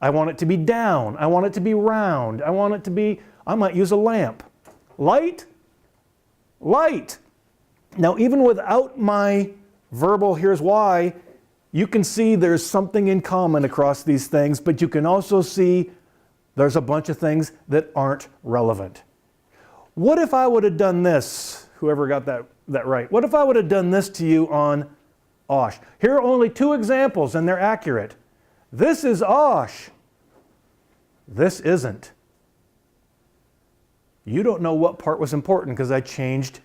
Speaker 1: I want it to be down, I want it to be round, I might use a lamp. Light? Light. Now even without my verbal here's why, you can see there's something in common across these things, but you can also see there's a bunch of things that aren't relevant. What if I would have done this? Whoever got that right. What if I would have done this to you on Osh? Here are only 2 examples and they're accurate. This is Osh. This isn't. You don't know what part was important because I changed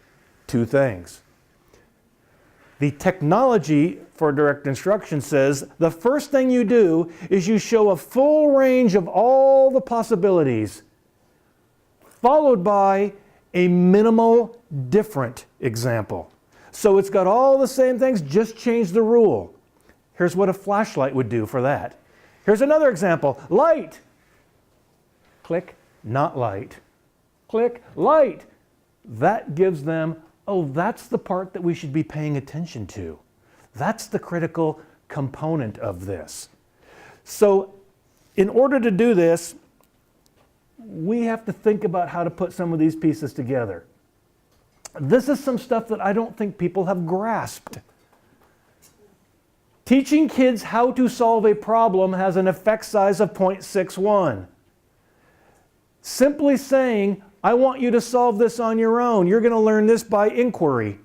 Speaker 1: two things. The technology for direct instruction says the first thing you do is you show a full range of all the possibilities, followed by a minimal different example. So it's got all the same things, just change the rule. Here's what a flashlight would do for that. Here's another example. Light. Click, not light. Click, light. That gives them, oh, that's the part that we should be paying attention to. That's the critical component of this. So in order to do this, we have to think about how to put some of these pieces together. This is some stuff that I don't think people have grasped. Teaching kids how to solve a problem has an effect size of 0.61. Simply saying, I want you to solve this on your own, you're going to learn this by inquiry,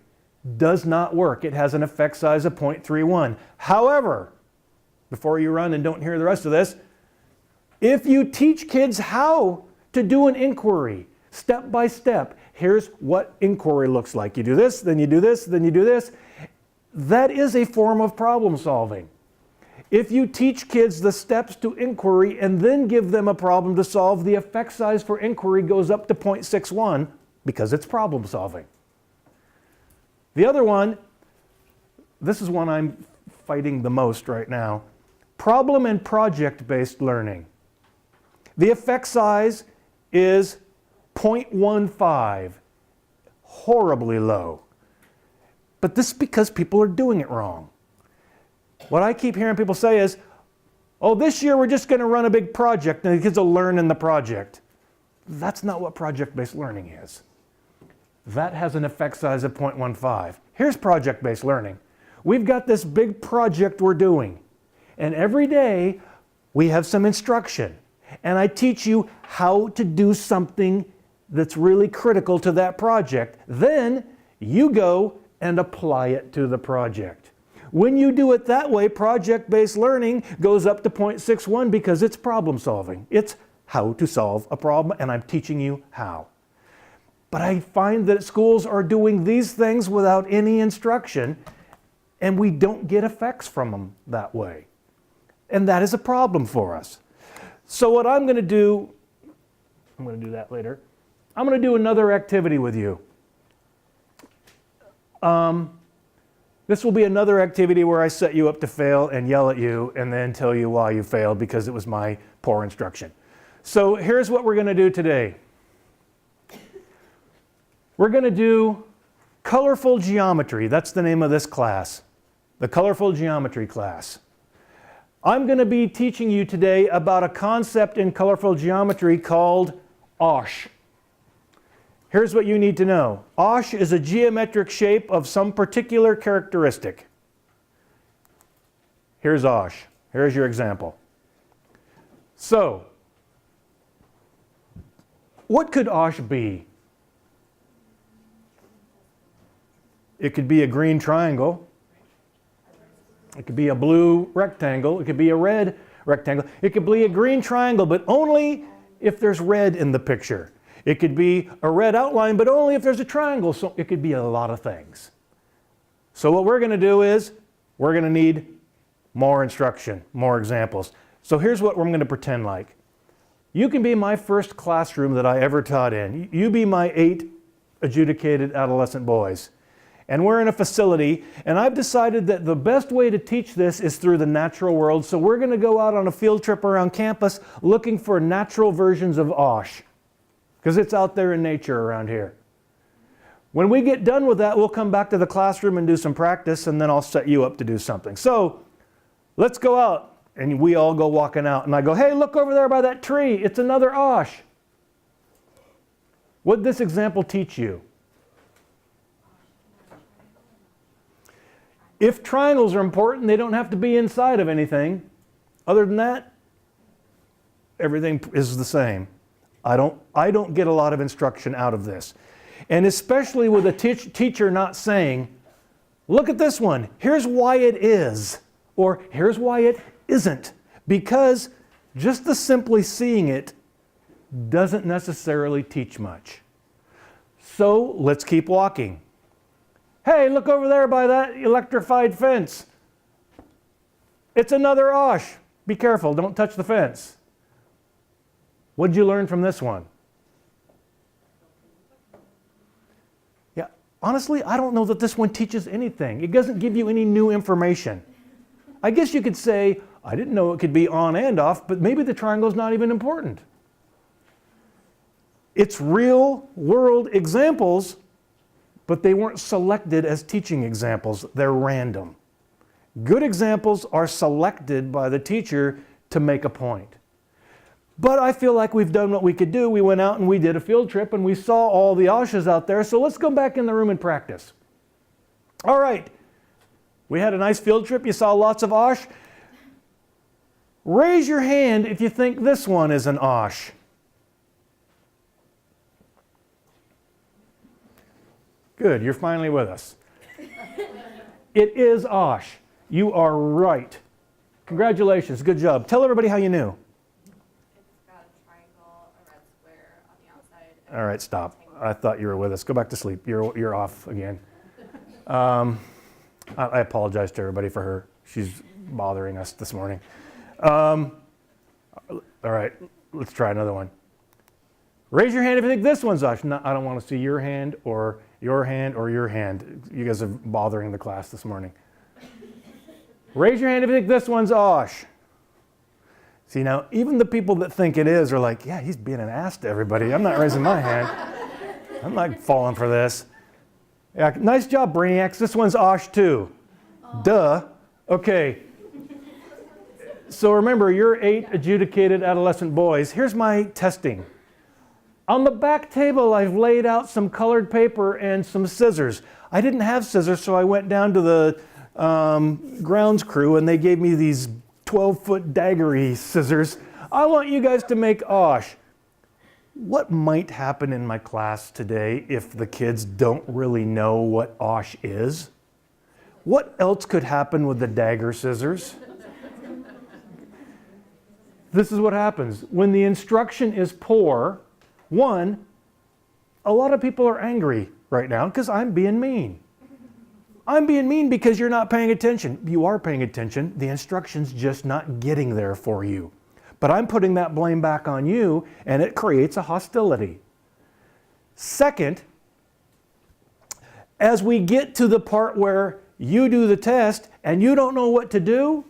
Speaker 1: does not work. It has an effect size of 0.31. However, before you run and don't hear the rest of this, if you teach kids how to do an inquiry, step by step, here's what inquiry looks like. You do this, then you do this, then you do this. That is a form of problem solving. If you teach kids the steps to inquiry and then give them a problem to solve, the effect size for inquiry goes up to 0.61 because it's problem solving. The other one, this is one I'm fighting the most right now, problem and project-based learning. The effect size is 0.15, horribly low. But this is because people are doing it wrong. What I keep hearing people say is, oh, this year we're just going to run a big project and the kids will learn in the project. That's not what project-based learning is. That has an effect size of 0.15. Here's project-based learning. We've got this big project we're doing, and every day we have some instruction, and I teach you how to do something that's really critical to that project. Then you go and apply it to the project. When you do it that way, project-based learning goes up to 0.61 because it's problem solving. It's how to solve a problem, and I'm teaching you how. But I find that schools are doing these things without any instruction, and we don't get effects from them that way. And that is a problem for us. So what I'm going to do that later. I'm going to do another activity with you. This will be another activity where I set you up to fail and yell at you and then tell you why you failed because it was my poor instruction. So here's what we're going to do today. We're going to do colorful geometry. That's the name of this class, the colorful geometry class. I'm going to be teaching you today about a concept in colorful geometry called OSH. Here's what you need to know. OSH is a geometric shape of some particular characteristic. Here's OSH. Here's your example. So, what could OSH be? It could be a green triangle. It could be a blue rectangle. It could be a red rectangle. It could be a green triangle, but only if there's red in the picture. It could be a red outline, but only if there's a triangle. So it could be a lot of things. So what we're going to do is we're going to need more instruction, more examples. So here's what I'm going to pretend like. You can be my first classroom that I ever taught in. You be my 8 adjudicated adolescent boys. And we're in a facility, and I've decided that the best way to teach this is through the natural world. So we're going to go out on a field trip around campus looking for natural versions of OSH, because it's out there in nature around here. When we get done with that, we'll come back to the classroom and do some practice, and then I'll set you up to do something. So let's go out, and we all go walking out, and I go, hey, look over there by that tree. It's another OSH. What did this example teach you? If triangles are important, they don't have to be inside of anything. Other than that, everything is the same. I don't get a lot of instruction out of this. And especially with a teacher not saying, look at this one, here's why it is, or here's why it isn't. Because Just the simply seeing it doesn't necessarily teach much. So let's keep walking. Hey, look over there by that electrified fence. It's another OSH. Be careful, don't touch the fence. What'd you learn from this one? Yeah, honestly, I don't know that this one teaches anything. It doesn't give you any new information. I guess you could say, I didn't know it could be on and off, but maybe the triangle's not even important. It's real world examples, but they weren't selected as teaching examples. They're random. Good examples are selected by the teacher to make a point. But I feel like we've done what we could do. We went out and we did a field trip and we saw all the OSHs out there, so let's go back in the room and practice. All right, we had a nice field trip. You saw lots of OSH. Raise your hand if you think this one is an OSH. Good, you're finally with us. It is OSH. You are right. Congratulations, good job. Tell everybody how you knew.
Speaker 4: It's got a triangle, a red square on the outside.
Speaker 1: All right, stop. I thought you were with us. Go back to sleep. You're off again. I apologize to everybody for her. She's bothering us this morning. All right, let's try another one. Raise your hand if you think this one's OSH. No, I don't want to see your hand or your hand or your hand. You guys are bothering the class this morning. Raise your hand if you think this one's OSH. See, now, even the people that think it is are like, yeah, he's being an ass to everybody. I'm not raising my hand. I'm not falling for this. Yeah, nice job, Brainiacs. This one's OSH too. Duh. Okay. So remember, you're 8 adjudicated adolescent boys. Here's my testing. On the back table, I've laid out some colored paper and some scissors. I didn't have scissors, so I went down to the grounds crew and they gave me these 12-foot daggery scissors. I want you guys to make OSH. What might happen in my class today if the kids don't really know what OSH is? What else could happen with the dagger scissors? This is what happens. When the instruction is poor, one, a lot of people are angry right now because I'm being mean. I'm being mean because you're not paying attention. You are paying attention. The instruction's just not getting there for you. But I'm putting that blame back on you, and it creates a hostility. Second, as we get to the part where you do the test and you don't know what to do,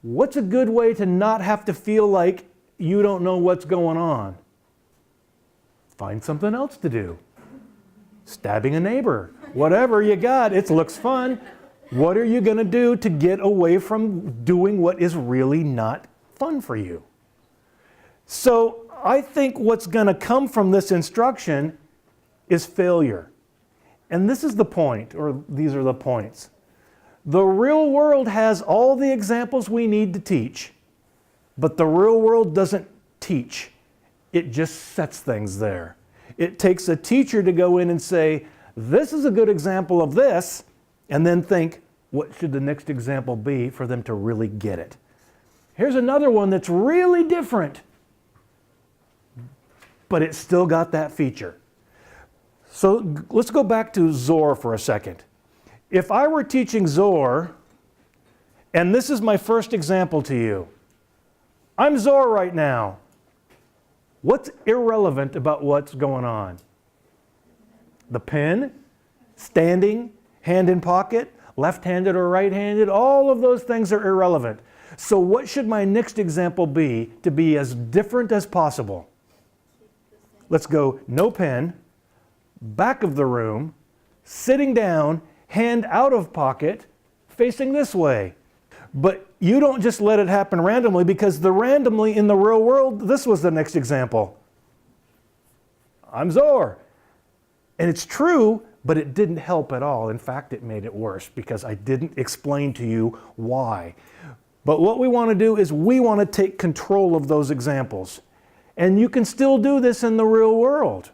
Speaker 1: what's a good way to not have to feel like you don't know what's going on? Find something else to do. Stabbing a neighbor. Whatever you got, it looks fun. What are you going to do to get away from doing what is really not fun for you? So I think what's going to come from this instruction is failure. And this is the point, or these are the points. The real world has all the examples we need to teach, but the real world doesn't teach. It just sets things there. It takes a teacher to go in and say, this is a good example of this, and then think, what should the next example be for them to really get it? Here's another one that's really different, but it's still got that feature. So let's go back to Zor for a second. If I were teaching Zor, and this is my first example to you, I'm Zor right now. What's irrelevant about what's going on? The pen, standing, hand in pocket, left-handed or right-handed, all of those things are irrelevant. So what should my next example be to be as different as possible? Let's go no pen, back of the room, sitting down, hand out of pocket, facing this way. But you don't just let it happen randomly, because the randomly in the real world, this was the next example. I'm Zor. And it's true, but it didn't help at all. In fact, it made it worse because I didn't explain to you why. But what we want to do is we want to take control of those examples. And you can still do this in the real world.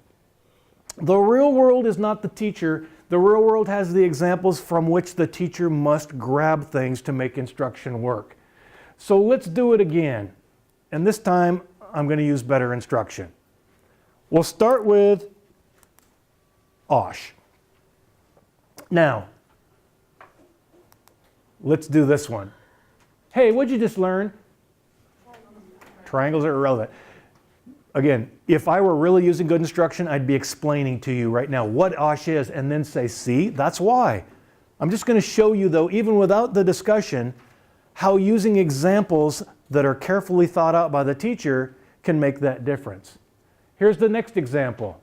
Speaker 1: The real world is not the teacher. The real world has the examples from which the teacher must grab things to make instruction work. So let's do it again. And this time, I'm going to use better instruction. We'll start with OSH. Now, let's do this one. Hey, what'd you just learn? Triangles are irrelevant. Again, if I were really using good instruction, I'd be explaining to you right now what OSH is and then say, see, that's why. I'm just going to show you, though, even without the discussion, how using examples that are carefully thought out by the teacher can make that difference. Here's the next example.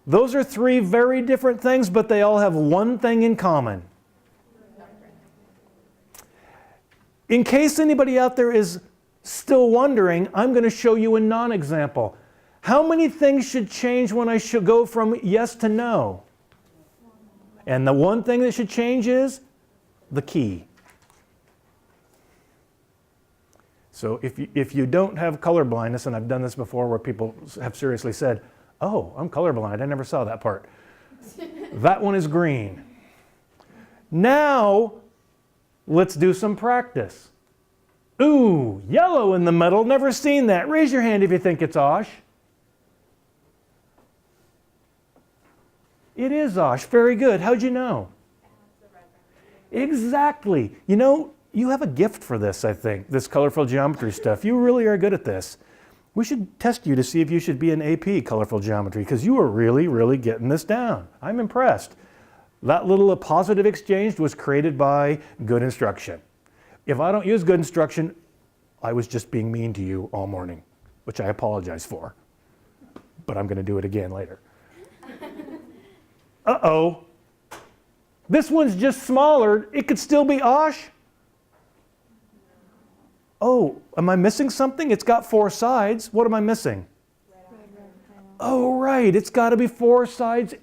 Speaker 1: Those are three very different things, but they all have one thing in common. In case anybody out there is still wondering, I'm going to show you a non-example. How many things should change when I should go from yes to no? And the one thing that should change is the key. So if you don't have color blindness, and I've done this before where people have seriously said, oh, I'm colorblind, I never saw that part. That one is green. Now, let's do some practice. Ooh, yellow in the middle, never seen that. Raise your hand if you think it's OSH. It is OSH, very good. How'd you know? Exactly. You know, you have a gift for this, I think, this colorful geometry stuff. You really are good at this. We should test you to see if you should be an AP colorful geometry, because you are really, really getting this down. I'm impressed. That little positive exchange was created by good instruction. If I don't use good instruction, I was just being mean to you all morning, which I apologize for. But I'm going to do it again later. Uh-oh. This one's just smaller. It could still be OSH. Oh, am I missing something? It's got four sides. What am I missing? Oh, right. It's got to be four sides.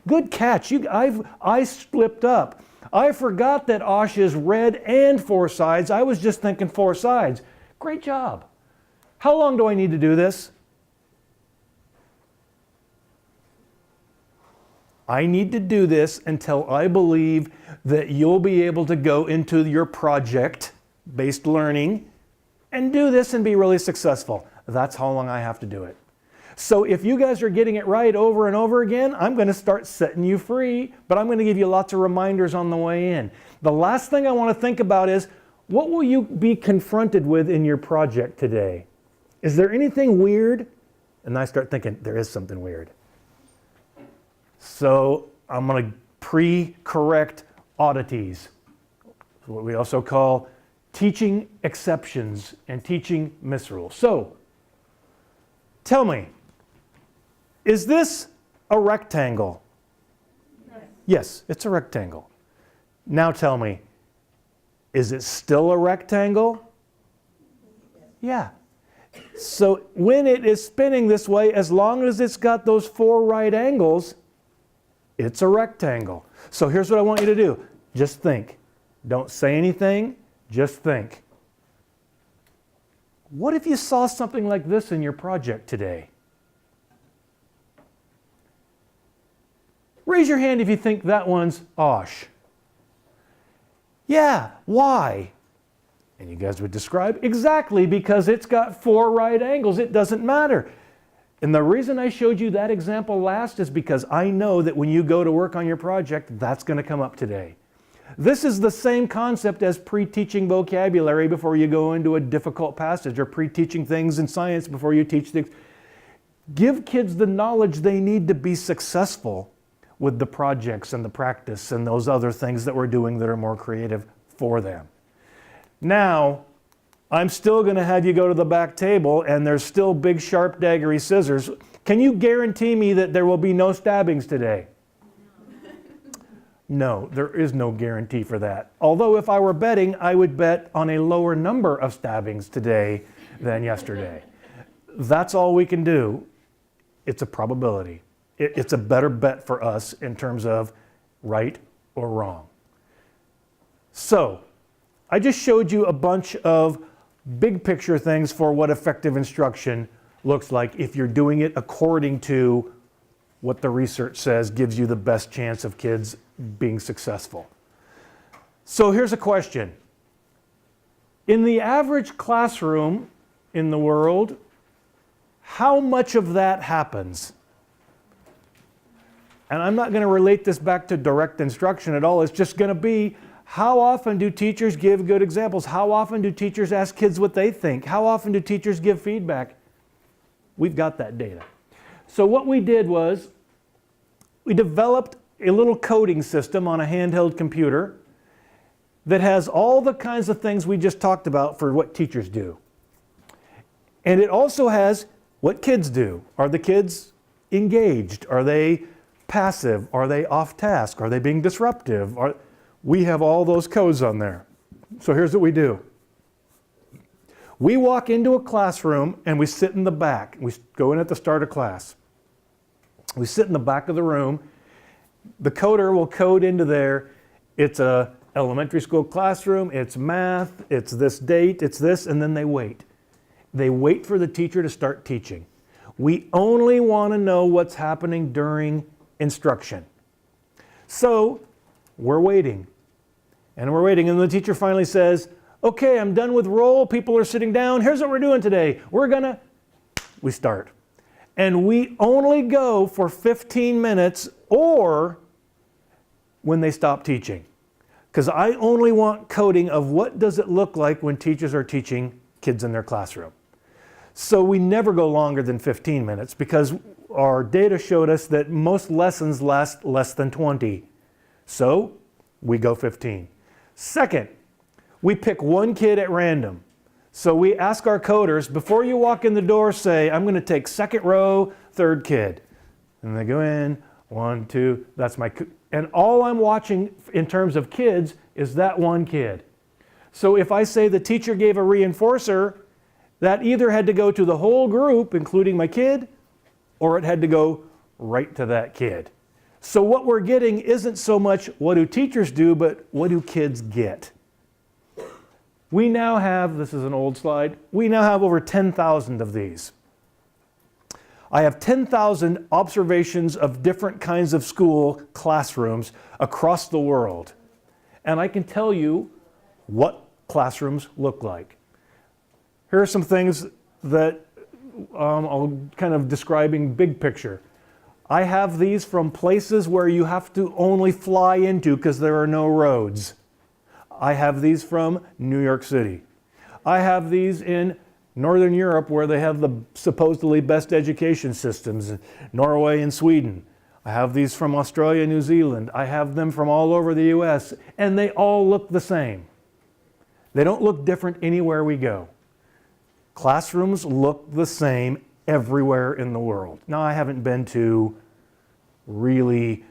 Speaker 1: Good catch. I slipped up. I forgot that OSH is red and four sides. I was just thinking four sides. Great job. How long do I need to do this? I need to do this until I believe that you'll be able to go into your project-based learning and do this and be really successful. That's how long I have to do it. So if you guys are getting it right over and over again, I'm going to start setting you free, but I'm going to give you lots of reminders on the way in. The last thing I want to think about is, what will you be confronted with in your project today? Is there anything weird? And I start thinking, there is something weird. So I'm going to pre-correct oddities, what we also call teaching exceptions and teaching misrules. So, tell me, is this a rectangle? Yes, it's a rectangle. Now tell me, is it still a rectangle? Yeah. So when it is spinning this way, as long as it's got those four right angles, it's a rectangle. So here's what I want you to do. Just think. Don't say anything. Just think. What if you saw something like this in your project today? Raise your hand if you think that one's OSH. Yeah, why? And you guys would describe exactly because it's got four right angles. It doesn't matter. And the reason I showed you that example last is because I know that when you go to work on your project, that's going to come up today. This is the same concept as pre-teaching vocabulary before you go into a difficult passage, or pre-teaching things in science before you teach things. Give kids the knowledge they need to be successful with the projects and the practice and those other things that we're doing that are more creative for them. Now, I'm still going to have you go to the back table, and there's still big, sharp, daggery scissors. Can you guarantee me that there will be no stabbings today? No, there is no guarantee for that. Although if I were betting, I would bet on a lower number of stabbings today than yesterday. That's all we can do. It's a probability. It's a better bet for us in terms of right or wrong. So, I just showed you a bunch of big picture things for what effective instruction looks like if you're doing it according to what the research says gives you the best chance of kids being successful. So here's a question. In the average classroom in the world, how much of that happens? And I'm not going to relate this back to direct instruction at all. It's just going to be, how often do teachers give good examples? How often do teachers ask kids what they think? How often do teachers give feedback? We've got that data. So what we did was, we developed a little coding system on a handheld computer that has all the kinds of things we just talked about for what teachers do. And it also has what kids do. Are the kids engaged? Are they passive? Are they off task? Are they being disruptive? We have all those codes on there. So here's what we do. We walk into a classroom and we sit in the back. We go in at the start of class. We sit in the back of the room. The coder will code into there. It's a elementary school classroom, it's math, it's this date, it's this, and then they wait. They wait for the teacher to start teaching. We only want to know what's happening during instruction. So we're waiting. And we're waiting, and the teacher finally says, okay, I'm done with roll, people are sitting down, here's what we're doing today. We start. And we only go for 15 minutes or when they stop teaching. Because I only want coding of what does it look like when teachers are teaching kids in their classroom. So we never go longer than 15 minutes because our data showed us that most lessons last less than 20. So we go 15. Second, we pick one kid at random. So we ask our coders, before you walk in the door, say, I'm going to take second row, third kid. And they go in, 1, 2, that's my, and all I'm watching in terms of kids is that one kid. So if I say the teacher gave a reinforcer, that either had to go to the whole group, including my kid, or it had to go right to that kid. So what we're getting isn't so much what do teachers do, but what do kids get? We now have, this is an old slide, we now have over 10,000 of these. I have 10,000 observations of different kinds of school classrooms across the world. And I can tell you what classrooms look like. Here are some things that I'll kind of describing big picture. I have these from places where you have to only fly into because there are no roads. I have these from New York City. I have these in Northern Europe where they have the supposedly best education systems, Norway and Sweden. I have these from Australia, New Zealand. I have them from all over the US, and they all look the same. They don't look different anywhere we go. Classrooms look the same everywhere in the world. Now, I haven't been to really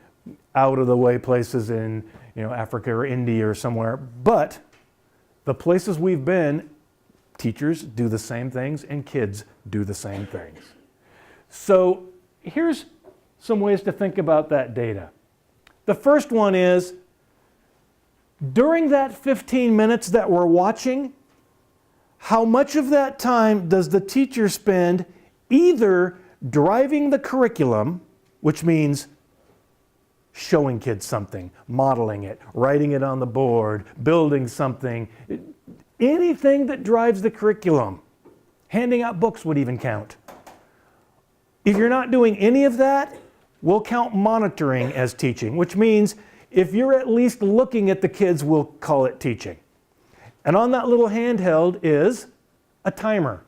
Speaker 1: out of the way places in Africa or India or somewhere, but the places we've been, teachers do the same things and kids do the same things. So here's some ways to think about that data. The first one is, during that 15 minutes that we're watching, how much of that time does the teacher spend either driving the curriculum, which means showing kids something, modeling it, writing it on the board, building something, anything that drives the curriculum. Handing out books would even count. If you're not doing any of that, we'll count monitoring as teaching, which means if you're at least looking at the kids, we'll call it teaching. And on that little handheld is a timer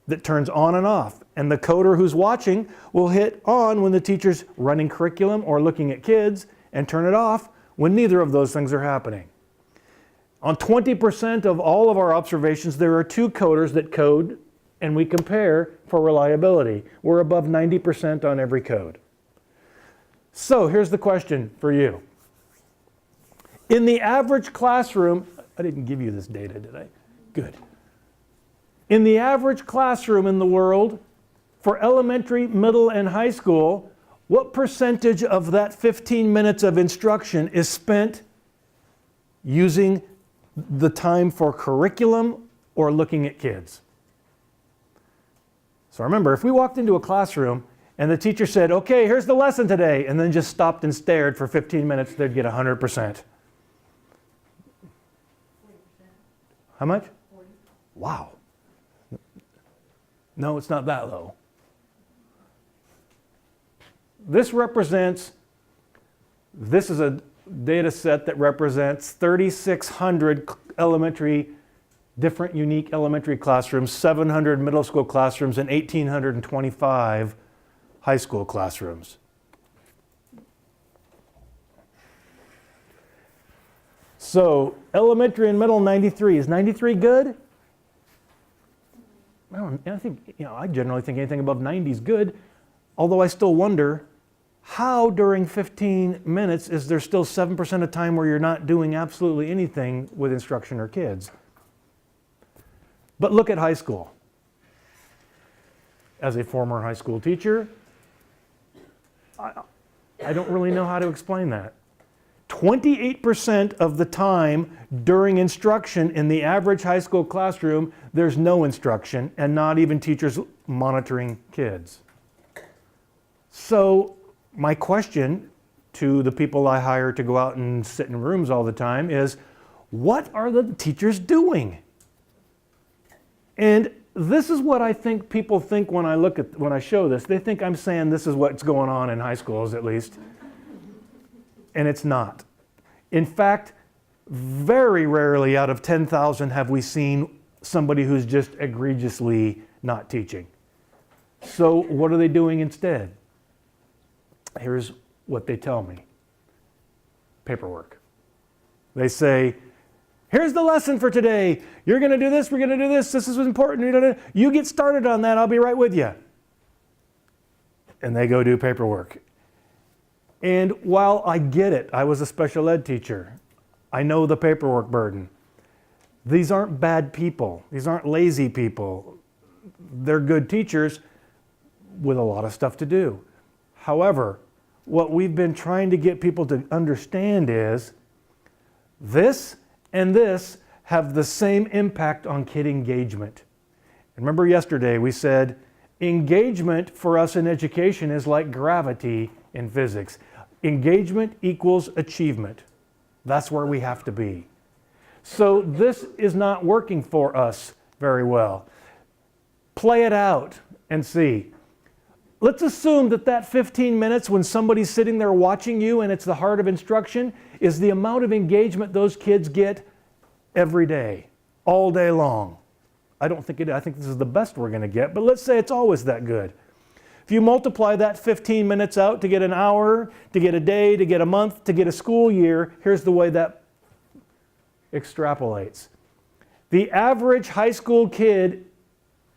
Speaker 1: that turns on and off. And the coder who's watching will hit on when the teacher's running curriculum or looking at kids and turn it off when neither of those things are happening. On 20% of all of our observations, there are two coders that code and we compare for reliability. We're above 90% on every code. So here's the question for you. In the average classroom, I didn't give you this data, did I? Good. In the average classroom in the world, for elementary, middle, and high school, what percentage of that 15 minutes of instruction is spent using the time for curriculum or looking at kids? So remember, if we walked into a classroom and the teacher said, okay, here's the lesson today, and then just stopped and stared for 15 minutes, they'd get 100%. How much? 40%. Wow. No, it's not that low. This is a data set that represents 3,600 different unique elementary classrooms, 700 middle school classrooms, and 1,825 high school classrooms. So elementary and middle, 93. Is 93 good? I generally think anything above 90 is good, although I still wonder, how during 15 minutes is there still 7% of time where you're not doing absolutely anything with instruction or kids? But look at high school. As a former high school teacher, I don't really know how to explain that. 28% of the time during instruction in the average high school classroom, there's no instruction and not even teachers monitoring kids. So my question to the people I hire to go out and sit in rooms all the time is, what are the teachers doing? And this is what I think people think when I show this. They think I'm saying this is what's going on in high schools, at least. And it's not. In fact, very rarely out of 10,000 have we seen somebody who's just egregiously not teaching. So what are they doing instead? Here's what they tell me. Paperwork. They say, here's the lesson for today. You're going to do this, we're going to do this, this is important. You get started on that, I'll be right with you. And they go do paperwork. And while I get it, I was a special ed teacher. I know the paperwork burden. These aren't bad people. These aren't lazy people. They're good teachers with a lot of stuff to do. However, what we've been trying to get people to understand is this and this have the same impact on kid engagement. And remember yesterday we said engagement for us in education is like gravity in physics. Engagement equals achievement. That's where we have to be. So this is not working for us very well. Play it out and see. Let's assume that 15 minutes when somebody's sitting there watching you and it's the heart of instruction is the amount of engagement those kids get every day, all day long. I don't think it is. I think this is the best we're going to get, but let's say it's always that good. If you multiply that 15 minutes out to get an hour, to get a day, to get a month, to get a school year, here's the way that extrapolates. The average high school kid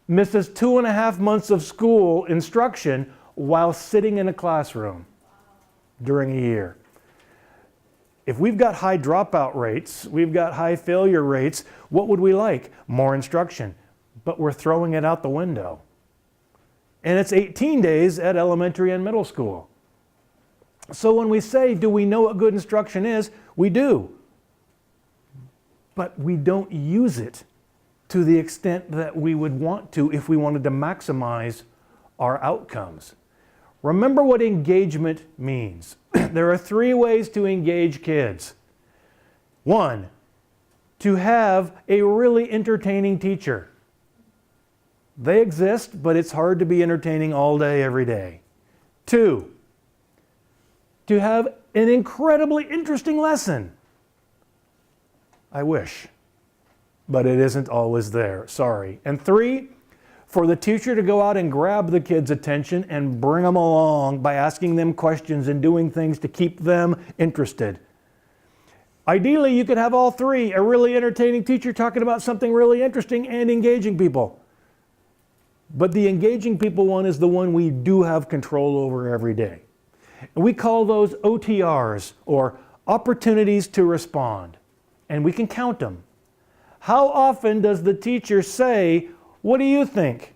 Speaker 1: misses 2.5 months of school instruction while sitting in a classroom during a year. If we've got high dropout rates, we've got high failure rates, what would we like? More instruction. But we're throwing it out the window. And it's 18 days at elementary and middle school. So when we say, do we know what good instruction is? We do. But we don't use it to the extent that we would want to if we wanted to maximize our outcomes. Remember what engagement means. There are 3 ways to engage kids. 1, to have a really entertaining teacher. They exist, but it's hard to be entertaining all day, every day. 2, to have an incredibly interesting lesson. I wish, but it isn't always there, sorry. And 3, for the teacher to go out and grab the kids' attention and bring them along by asking them questions and doing things to keep them interested. Ideally, you could have all 3, a really entertaining teacher talking about something really interesting and engaging people. But the engaging people one is the one we do have control over every day. And we call those OTRs, or opportunities to respond. And we can count them. How often does the teacher say, what do you think?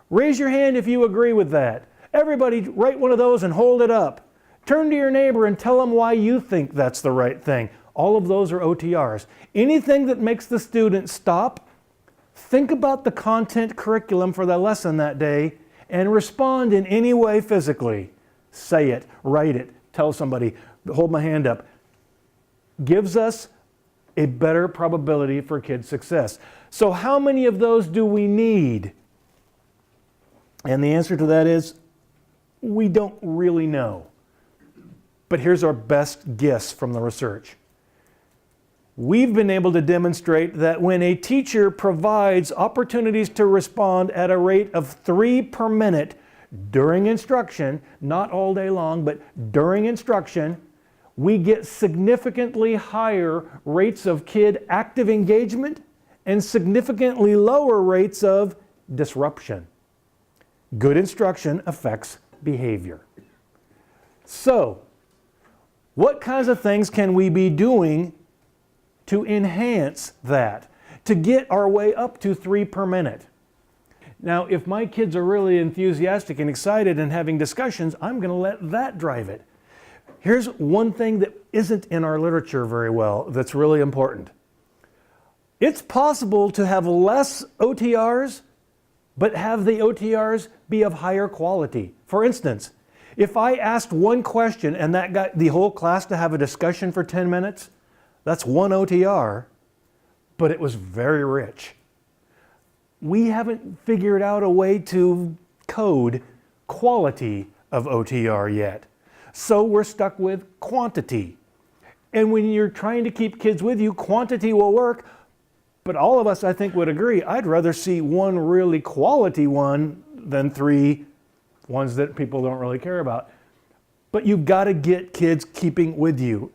Speaker 1: Raise your hand if you agree with that. Everybody write one of those and hold it up. Turn to your neighbor and tell them why you think that's the right thing. All of those are OTRs. Anything that makes the student stop, think about the content curriculum for the lesson that day, and respond in any way physically. Say it, write it, tell somebody, hold my hand up. Gives us a better probability for kids' success. So how many of those do we need? And the answer to that is, we don't really know. But here's our best guess from the research. We've been able to demonstrate that when a teacher provides opportunities to respond at a rate of 3 per minute during instruction, not all day long, but during instruction, we get significantly higher rates of kid active engagement and significantly lower rates of disruption. Good instruction affects behavior. So, what kinds of things can we be doing to enhance that, to get our way up to 3 per minute? Now, if my kids are really enthusiastic and excited and having discussions, I'm going to let that drive it. Here's one thing that isn't in our literature very well that's really important. It's possible to have less OTRs, but have the OTRs be of higher quality. For instance, if I asked one question and that got the whole class to have a discussion for 10 minutes, that's one OTR, but it was very rich. We haven't figured out a way to code quality of OTR yet. So we're stuck with quantity. And when you're trying to keep kids with you, quantity will work, but all of us, I think, would agree, I'd rather see one really quality one than 3 ones that people don't really care about. But you've got to get kids keeping with you.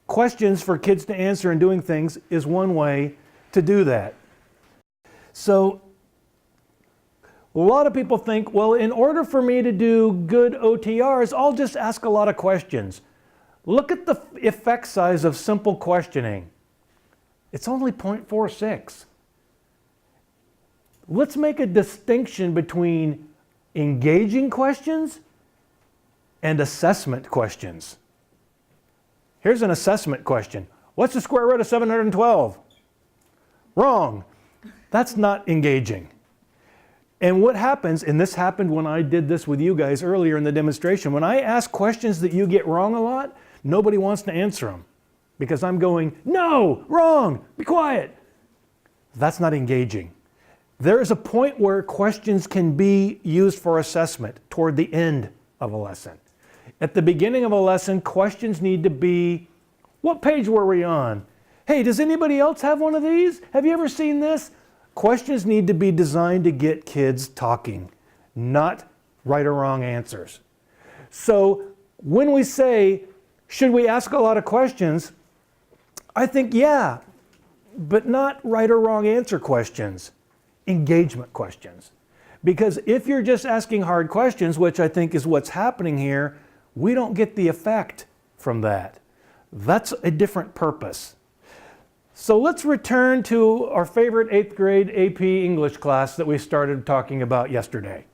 Speaker 1: Questions for kids to answer and doing things is one way to do that. So a lot of people think, well, in order for me to do good OTRs, I'll just ask a lot of questions. Look at the effect size of simple questioning. It's only 0.46. Let's make a distinction between engaging questions and assessment questions. Here's an assessment question. What's the square root of 712? Wrong. That's not engaging. And what happens, and this happened when I did this with you guys earlier in the demonstration, when I ask questions that you get wrong a lot, nobody wants to answer them because I'm going, no, wrong, be quiet. That's not engaging. There is a point where questions can be used for assessment toward the end of a lesson. At the beginning of a lesson, questions need to be, what page were we on? Hey, does anybody else have one of these? Have you ever seen this? Questions need to be designed to get kids talking, not right or wrong answers. So when we say, should we ask a lot of questions? I think, yeah, but not right or wrong answer questions, engagement questions. Because if you're just asking hard questions, which I think is what's happening here, we don't get the effect from that. That's a different purpose. So let's return to our favorite 8th grade AP English class that we started talking about yesterday.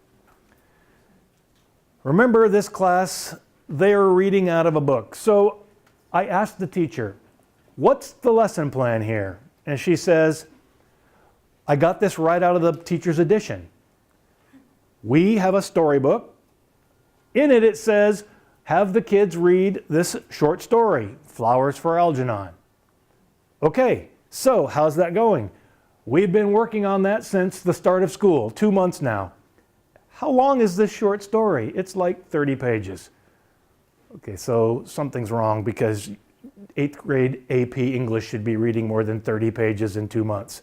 Speaker 1: Remember this class, they are reading out of a book. So I asked the teacher, what's the lesson plan here? And she says, I got this right out of the teacher's edition. We have a storybook. In it, it says, have the kids read this short story, Flowers for Algernon. Okay, so how's that going? We've been working on that since the start of school, 2 months now. How long is this short story? It's like 30 pages. Okay, so something's wrong because 8th grade AP English should be reading more than 30 pages in 2 months.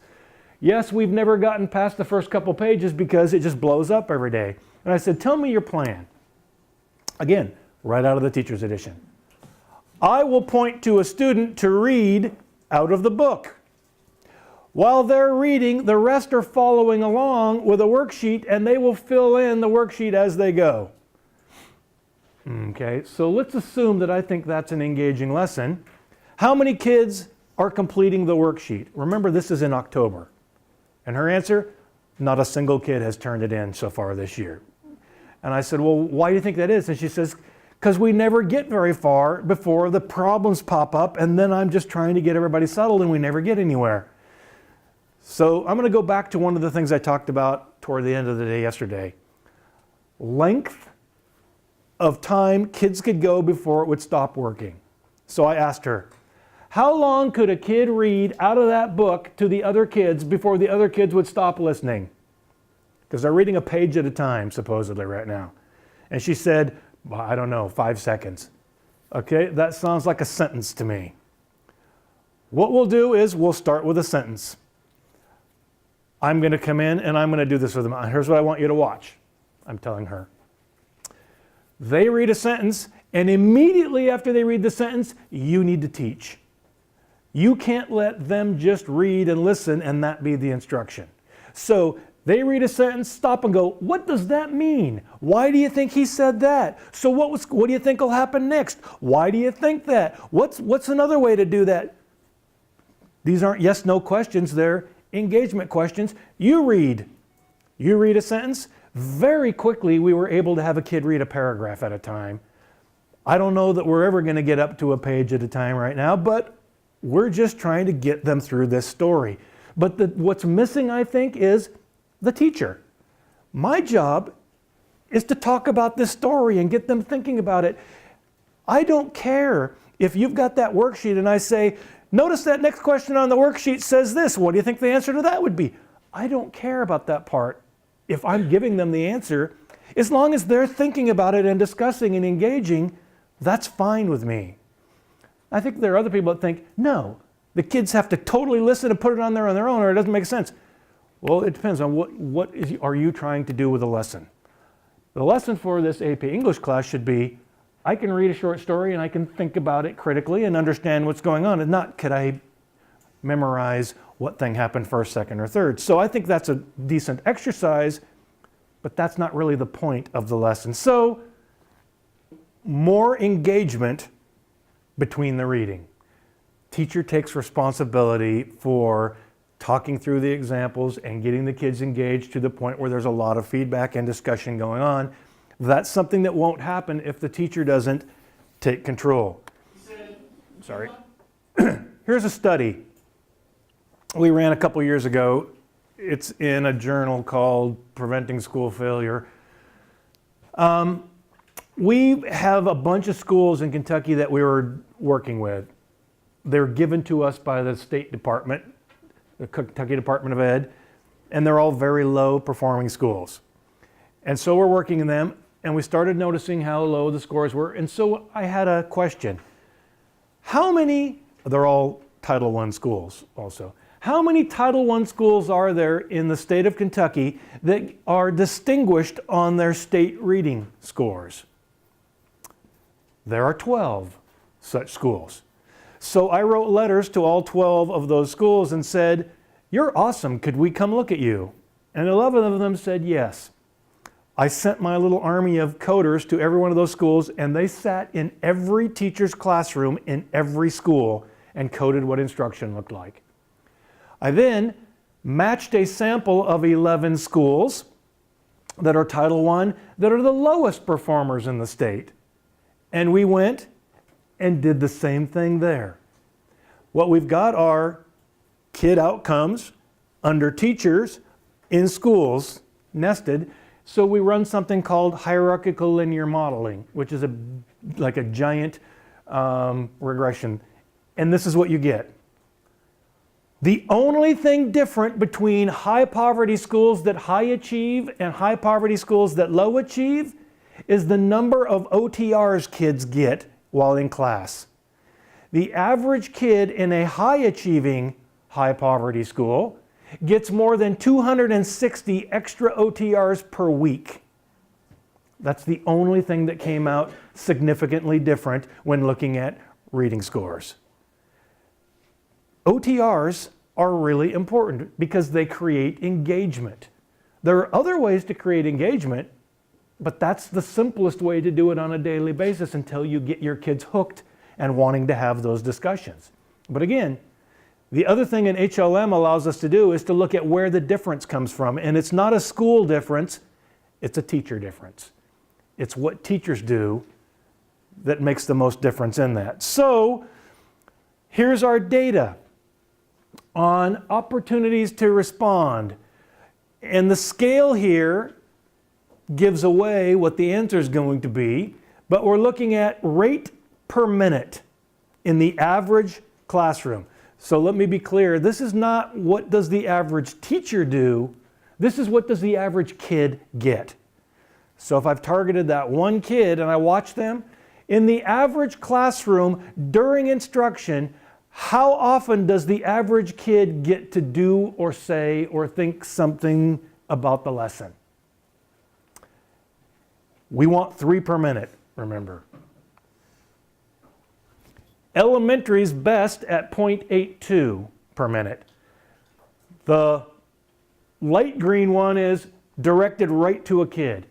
Speaker 1: Yes, we've never gotten past the first couple pages because it just blows up every day. And I said, tell me your plan. Again, right out of the teacher's edition. I will point to a student to read out of the book. While they're reading, the rest are following along with a worksheet and they will fill in the worksheet as they go. Okay, so let's assume that I think that's an engaging lesson. How many kids are completing the worksheet? Remember, this is in October. And her answer, not a single kid has turned it in so far this year. And I said, well, why do you think that is? And she says, because we never get very far before the problems pop up and then I'm just trying to get everybody settled and we never get anywhere. So I'm going to go back to one of the things I talked about toward the end of the day yesterday. Length of time kids could go before it would stop working. So I asked her, How long could a kid read out of that book to the other kids before the other kids would stop listening? Because they're reading a page at a time, supposedly, right now. And she said, well, I don't know, 5 seconds. Okay, that sounds like a sentence to me. What we'll do is we'll start with a sentence. I'm going to come in and I'm going to do this with them. Here's what I want you to watch. I'm telling her. They read a sentence, and immediately after they read the sentence, you need to teach. You can't let them just read and listen and that be the instruction. So they read a sentence, stop and go, what does that mean? Why do you think he said that? So what do you think will happen next? Why do you think that? What's another way to do that? These aren't yes/no questions, they're engagement questions. You read a sentence. Very quickly, we were able to have a kid read a paragraph at a time. I don't know that we're ever going to get up to a page at a time right now, but we're just trying to get them through this story. But what's missing, I think, is the teacher. My job is to talk about this story and get them thinking about it. I don't care if you've got that worksheet and I say, notice that next question on the worksheet says this. What do you think the answer to that would be? I don't care about that part. If I'm giving them the answer, as long as they're thinking about it and discussing and engaging, that's fine with me. I think there are other people that think, no, the kids have to totally listen and put it on their own or it doesn't make sense. Well, it depends on what are you trying to do with the lesson. The lesson for this AP English class should be, I can read a short story and I can think about it critically and understand what's going on, and not could I memorize what thing happened first, second, or third. So I think that's a decent exercise, but that's not really the point of the lesson. So more engagement between the reading. Teacher takes responsibility for talking through the examples and getting the kids engaged to the point where there's a lot of feedback and discussion going on. That's something that won't happen if the teacher doesn't take control. Sorry. Here's a study we ran a couple years ago. It's in a journal called Preventing School Failure. We have a bunch of schools in Kentucky that we were working with. They're given to us by the State Department, the Kentucky Department of Ed, and they're all very low performing schools. And so we're working in them, and we started noticing how low the scores were. And so I had a question. They're all Title I schools also. How many Title I schools are there in the state of Kentucky that are distinguished on their state reading scores? There are 12 such schools. So I wrote letters to all 12 of those schools and said, you're awesome, could we come look at you? And 11 of them said yes. I sent my little army of coders to every one of those schools, and they sat in every teacher's classroom in every school and coded what instruction looked like. I then matched a sample of 11 schools that are Title I that are the lowest performers in the state. And we went and did the same thing there. What we've got are kid outcomes under teachers in schools nested. So we run something called hierarchical linear modeling, which is like a giant regression. And this is what you get. The only thing different between high poverty schools that high achieve and high poverty schools that low achieve is the number of OTRs kids get while in class. The average kid in a high achieving high poverty school gets more than 260 extra OTRs per week. That's the only thing that came out significantly different when looking at reading scores. OTRs are really important because they create engagement. There are other ways to create engagement, but that's the simplest way to do it on a daily basis until you get your kids hooked and wanting to have those discussions. But again, the other thing an HLM allows us to do is to look at where the difference comes from. And it's not a school difference, it's a teacher difference. It's what teachers do that makes the most difference in that. So here's our data on opportunities to respond. And the scale here gives away what the answer is going to be, but we're looking at rate per minute in the average classroom. So let me be clear, this is not what does the average teacher do, this is what does the average kid get. So if I've targeted that one kid and I watch them, in the average classroom during instruction, how often does the average kid get to do or say or think something about the lesson? We want 3 per minute, remember. Elementary's best at 0.82 per minute. The light green one is directed right to a kid.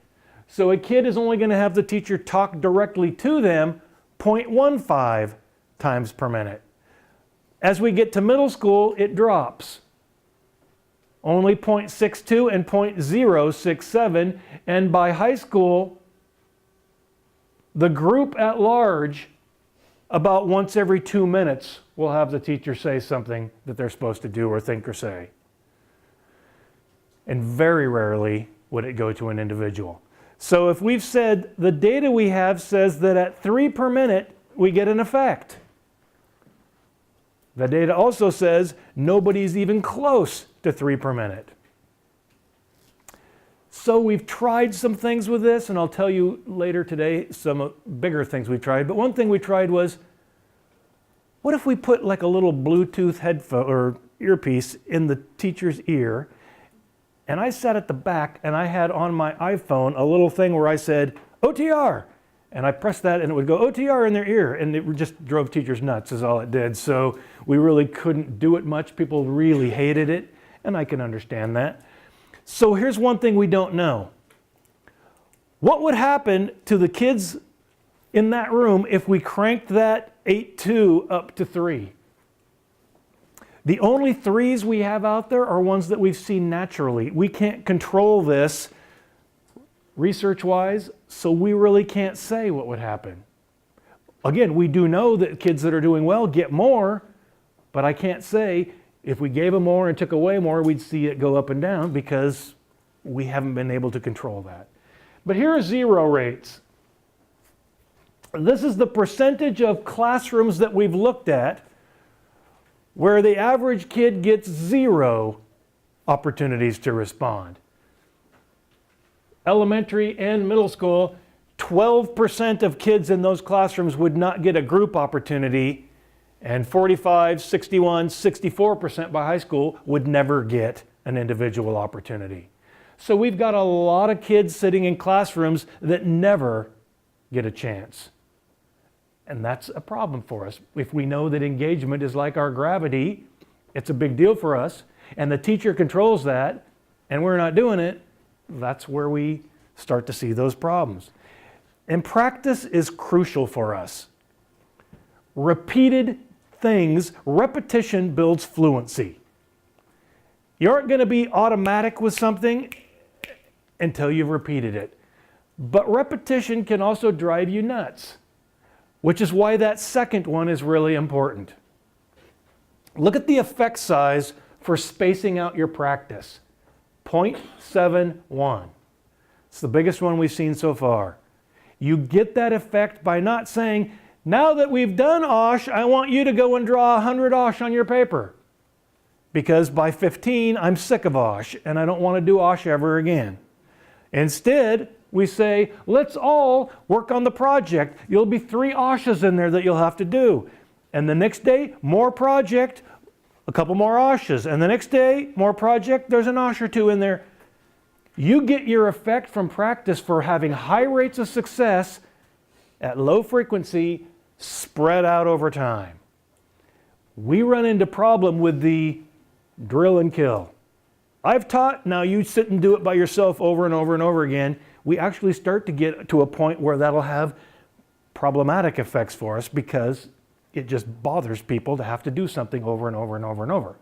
Speaker 1: So a kid is only going to have the teacher talk directly to them 0.15 times per minute. As we get to middle school, it drops. Only 0.62 and 0.067. And by high school, the group at large, about once every 2 minutes, will have the teacher say something that they're supposed to do or think or say. And very rarely would it go to an individual. So if we've said the data we have says that at 3 per minute, we get an effect. The data also says nobody's even close to 3 per minute. So we've tried some things with this, and I'll tell you later today some bigger things we tried. But one thing we tried was, what if we put like a little Bluetooth headphone or earpiece in the teacher's ear, and I sat at the back and I had on my iPhone a little thing where I said, OTR, and I pressed that and it would go OTR in their ear, and it just drove teachers nuts is all it did. So we really couldn't do it much. People really hated it, and I can understand that. So here's one thing we don't know. What would happen to the kids in that room if we cranked that 8.2 up to 3? The only 3s we have out there are ones that we've seen naturally. We can't control this research-wise, so we really can't say what would happen. Again, we do know that kids that are doing well get more, but I can't say if we gave them more and took away more, we'd see it go up and down because we haven't been able to control that. But here are 0 rates. This is the percentage of classrooms that we've looked at where the average kid gets 0 opportunities to respond. Elementary and middle school, 12% of kids in those classrooms would not get a group opportunity, and 45, 61, 64% by high school would never get an individual opportunity. So we've got a lot of kids sitting in classrooms that never get a chance. And that's a problem for us. If we know that engagement is like our gravity, it's a big deal for us, and the teacher controls that, and we're not doing it, that's where we start to see those problems. And practice is crucial for us. Repeated things, repetition builds fluency. You aren't going to be automatic with something until you've repeated it. But repetition can also drive you nuts, which is why that second one is really important. Look at the effect size for spacing out your practice. 0.71. It's the biggest one we've seen so far. You get that effect by not saying, now that we've done OSH, I want you to go and draw 100 OSH on your paper. Because by 15, I'm sick of OSH and I don't want to do OSH ever again. Instead, we say, let's all work on the project. You'll be 3 OSHs in there that you'll have to do. And the next day, more project, a couple more OSHs. And the next day, more project, there's an OSH or 2 in there. You get your effect from practice for having high rates of success at low frequency, spread out over time. We run into problem with the drill and kill. I've taught, now you sit and do it by yourself over and over and over again. We actually start to get to a point where that'll have problematic effects for us because it just bothers people to have to do something over and over and over and over.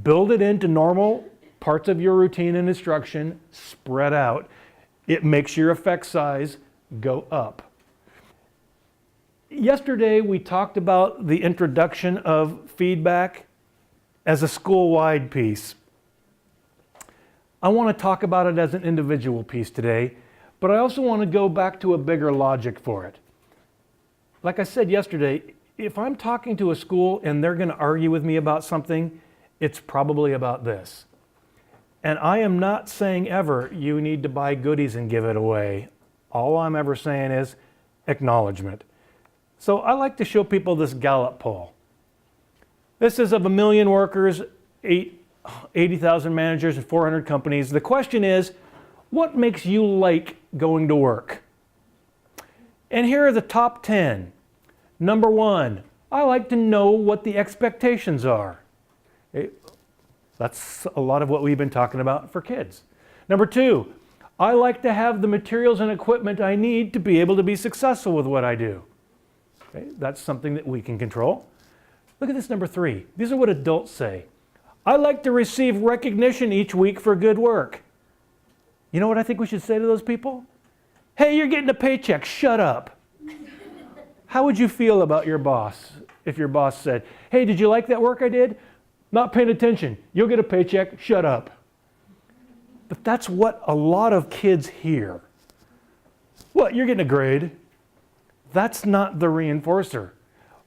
Speaker 1: Build it into normal parts of your routine and instruction, spread out. It makes your effect size go up. Yesterday we talked about the introduction of feedback as a school-wide piece. I want to talk about it as an individual piece today, but I also want to go back to a bigger logic for it. Like I said yesterday, if I'm talking to a school and they're going to argue with me about something, it's probably about this. And I am not saying ever you need to buy goodies and give it away. All I'm ever saying is acknowledgement. So I like to show people this Gallup poll. This is of 1 million workers, 80,000 managers, and 400 companies. The question is, what makes you like going to work? And here are the top 10. Number 1, I like to know what the expectations are. That's a lot of what we've been talking about for kids. Number 2, I like to have the materials and equipment I need to be able to be successful with what I do. Okay, that's something that we can control. Look at this number 3. These are what adults say. I like to receive recognition each week for good work. You know what I think we should say to those people? Hey, you're getting a paycheck, shut up. How would you feel about your boss if your boss said, hey, did you like that work I did? Not paying attention, you'll get a paycheck, shut up. But that's what a lot of kids hear. What, you're getting a grade? That's not the reinforcer.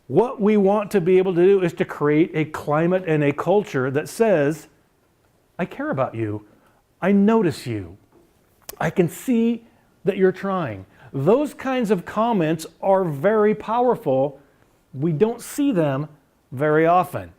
Speaker 1: What we want to be able to do is to create a climate and a culture that says, I care about you, I notice you, I can see that you're trying. Those kinds of comments are very powerful. We don't see them very often.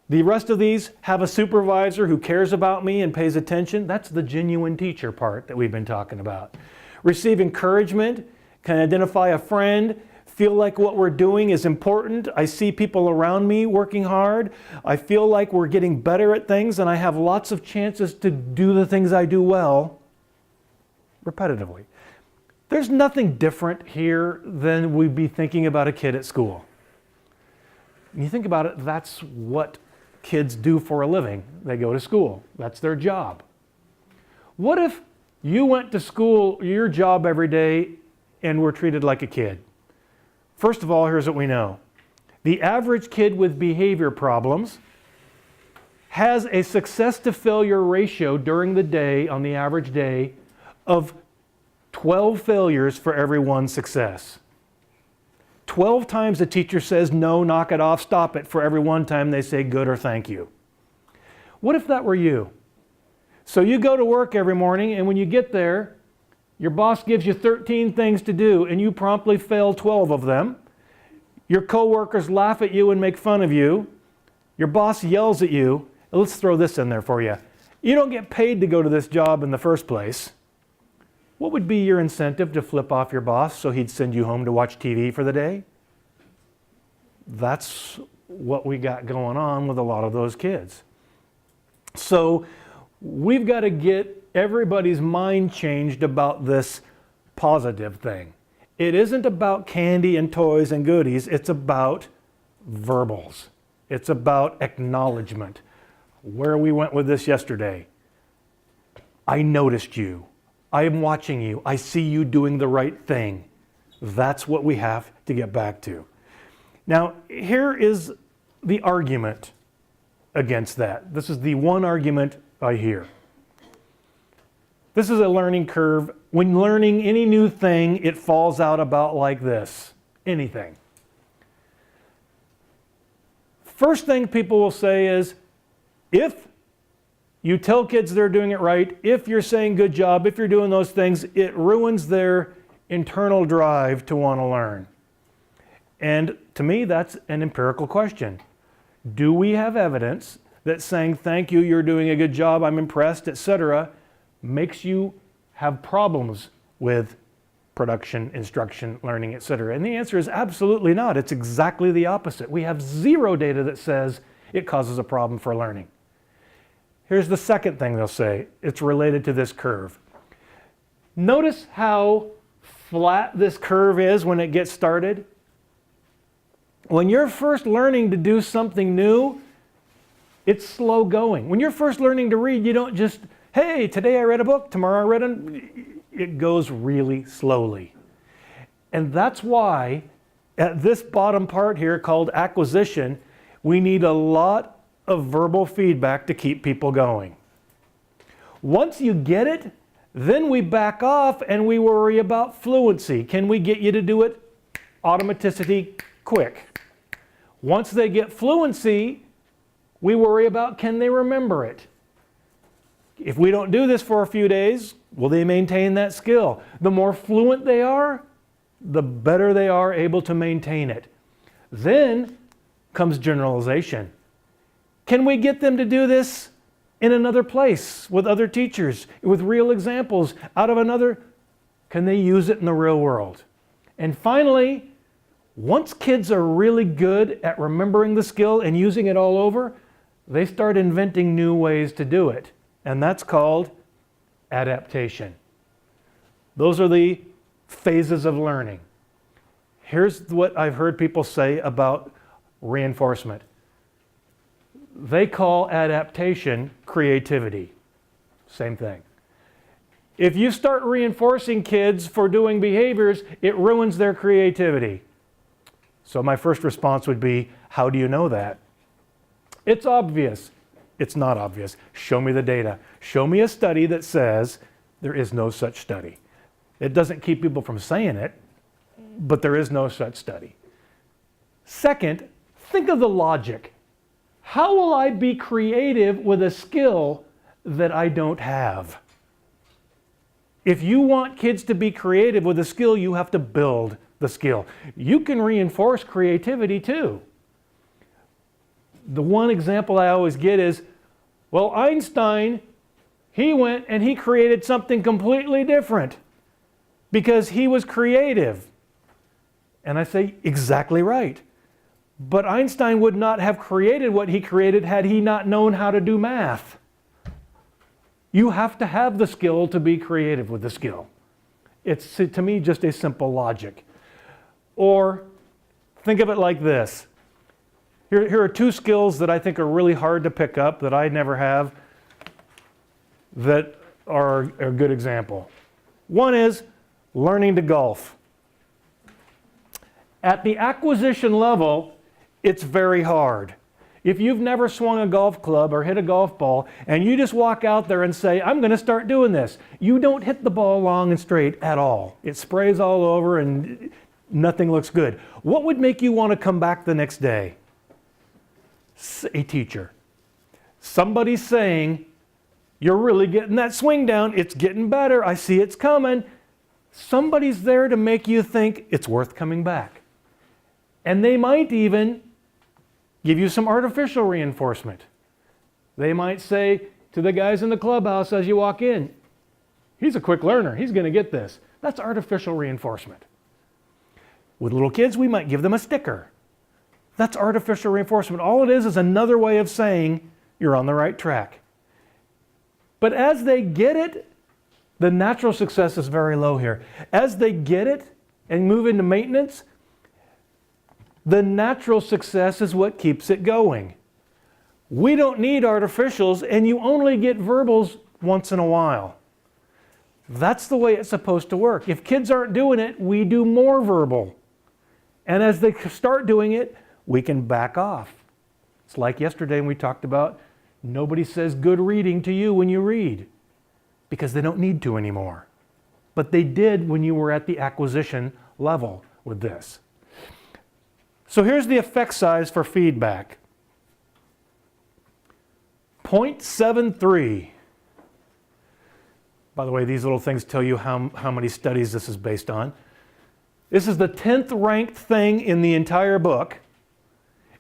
Speaker 1: The rest of these have a supervisor who cares about me and pays attention. That's the genuine teacher part that we've been talking about. Receive encouragement, can identify a friend, feel like what we're doing is important. I see people around me working hard. I feel like we're getting better at things and I have lots of chances to do the things I do well repetitively. There's nothing different here than we'd be thinking about a kid at school. When you think about it, that's what kids do for a living. They go to school. That's their job. What if you went to school, your job every day, and were treated like a kid? First of all, here's what we know. The average kid with behavior problems has a success to failure ratio during the day, on the average day, of 12 failures for every one success. 12 times the teacher says, no, knock it off, stop it, for every one time they say good or thank you. What if that were you? So you go to work every morning, and when you get there, your boss gives you 13 things to do, and you promptly fail 12 of them. Your coworkers laugh at you and make fun of you. Your boss yells at you. Let's throw this in there for you. You don't get paid to go to this job in the first place. What would be your incentive to flip off your boss so he'd send you home to watch TV for the day? That's what we got going on with a lot of those kids. So we've got to get everybody's mind changed about this positive thing. It isn't about candy and toys and goodies. It's about verbals. It's about acknowledgement. Where we went with this yesterday. I noticed you. I am watching you. I see you doing the right thing. That's what we have to get back to. Now, here is the argument against that. This is the one argument I hear. This is a learning curve. When learning any new thing, it falls out about like this. Anything. First thing people will say is, if you tell kids they're doing it right, if you're saying good job, if you're doing those things, it ruins their internal drive to want to learn. And to me, that's an empirical question. Do we have evidence that saying thank you, you're doing a good job, I'm impressed, etc., makes you have problems with production, instruction, learning, etc.? And the answer is absolutely not. It's exactly the opposite. We have zero data that says it causes a problem for learning. Here's the second thing they'll say. It's related to this curve. Notice how flat this curve is when it gets started. When you're first learning to do something new, it's slow going. When you're first learning to read, you don't just, hey, today I read a book, tomorrow I read it goes really slowly. And that's why at this bottom part here called acquisition, we need a lot of verbal feedback to keep people going. Once you get it, then we back off and we worry about fluency. Can we get you to do it automaticity quick? Once they get fluency, we worry about can they remember it. If we don't do this for a few days, will they maintain that skill? The more fluent they are, the better they are able to maintain it. Then comes generalization. Can we get them to do this in another place with other teachers, with real examples out of another? Can they use it in the real world? And finally, once kids are really good at remembering the skill and using it all over, they start inventing new ways to do it. And that's called adaptation. Those are the phases of learning. Here's what I've heard people say about reinforcement. They call adaptation creativity. Same thing. If you start reinforcing kids for doing behaviors, it ruins their creativity. So my first response would be, how do you know that? It's obvious. It's not obvious. Show me the data. Show me a study that says there is no such study. It doesn't keep people from saying it, but there is no such study. Second, think of the logic. How will I be creative with a skill that I don't have? If you want kids to be creative with a skill, you have to build the skill. You can reinforce creativity too. The one example I always get is, well, Einstein, he went and he created something completely different because he was creative. And I say, exactly right. But Einstein would not have created what he created had he not known how to do math. You have to have the skill to be creative with the skill. It's, to me, just a simple logic. Or think of it like this. Here are two skills that I think are really hard to pick up that I never have that are a good example. One is learning to golf. At the acquisition level, it's very hard. If you've never swung a golf club or hit a golf ball and you just walk out there and say, I'm going to start doing this, you don't hit the ball long and straight at all. It sprays all over and nothing looks good. What would make you want to come back the next day? A teacher. Somebody saying, you're really getting that swing down, it's getting better, I see it's coming. Somebody's there to make you think it's worth coming back. And they might even give you some artificial reinforcement. They might say to the guys in the clubhouse as you walk in, he's a quick learner, he's going to get this. That's artificial reinforcement. With little kids, we might give them a sticker. That's artificial reinforcement. All it is another way of saying you're on the right track. But as they get it, the natural success is very low here. As they get it and move into maintenance, the natural success is what keeps it going. We don't need artificials, and you only get verbals once in a while. That's the way it's supposed to work. If kids aren't doing it, we do more verbal. And as they start doing it, we can back off. It's like yesterday when we talked about nobody says good reading to you when you read, because they don't need to anymore. But they did when you were at the acquisition level with this. So here's the effect size for feedback. 0.73. By the way, these little things tell you how many studies this is based on. This is the 10th ranked thing in the entire book.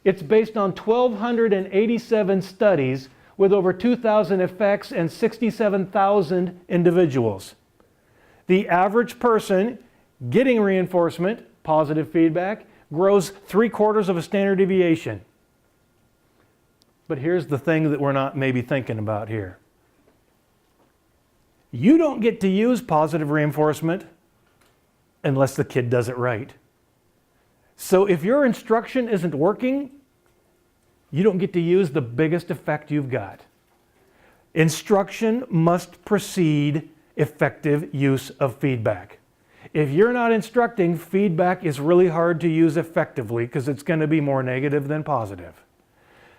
Speaker 1: It's based on 1,287 studies with over 2,000 effects and 67,000 individuals. The average person getting reinforcement, positive feedback, grows 3/4 of a standard deviation. But here's the thing that we're not maybe thinking about here. You don't get to use positive reinforcement unless the kid does it right. So if your instruction isn't working, you don't get to use the biggest effect you've got. Instruction must precede effective use of feedback. If you're not instructing, feedback is really hard to use effectively because it's going to be more negative than positive.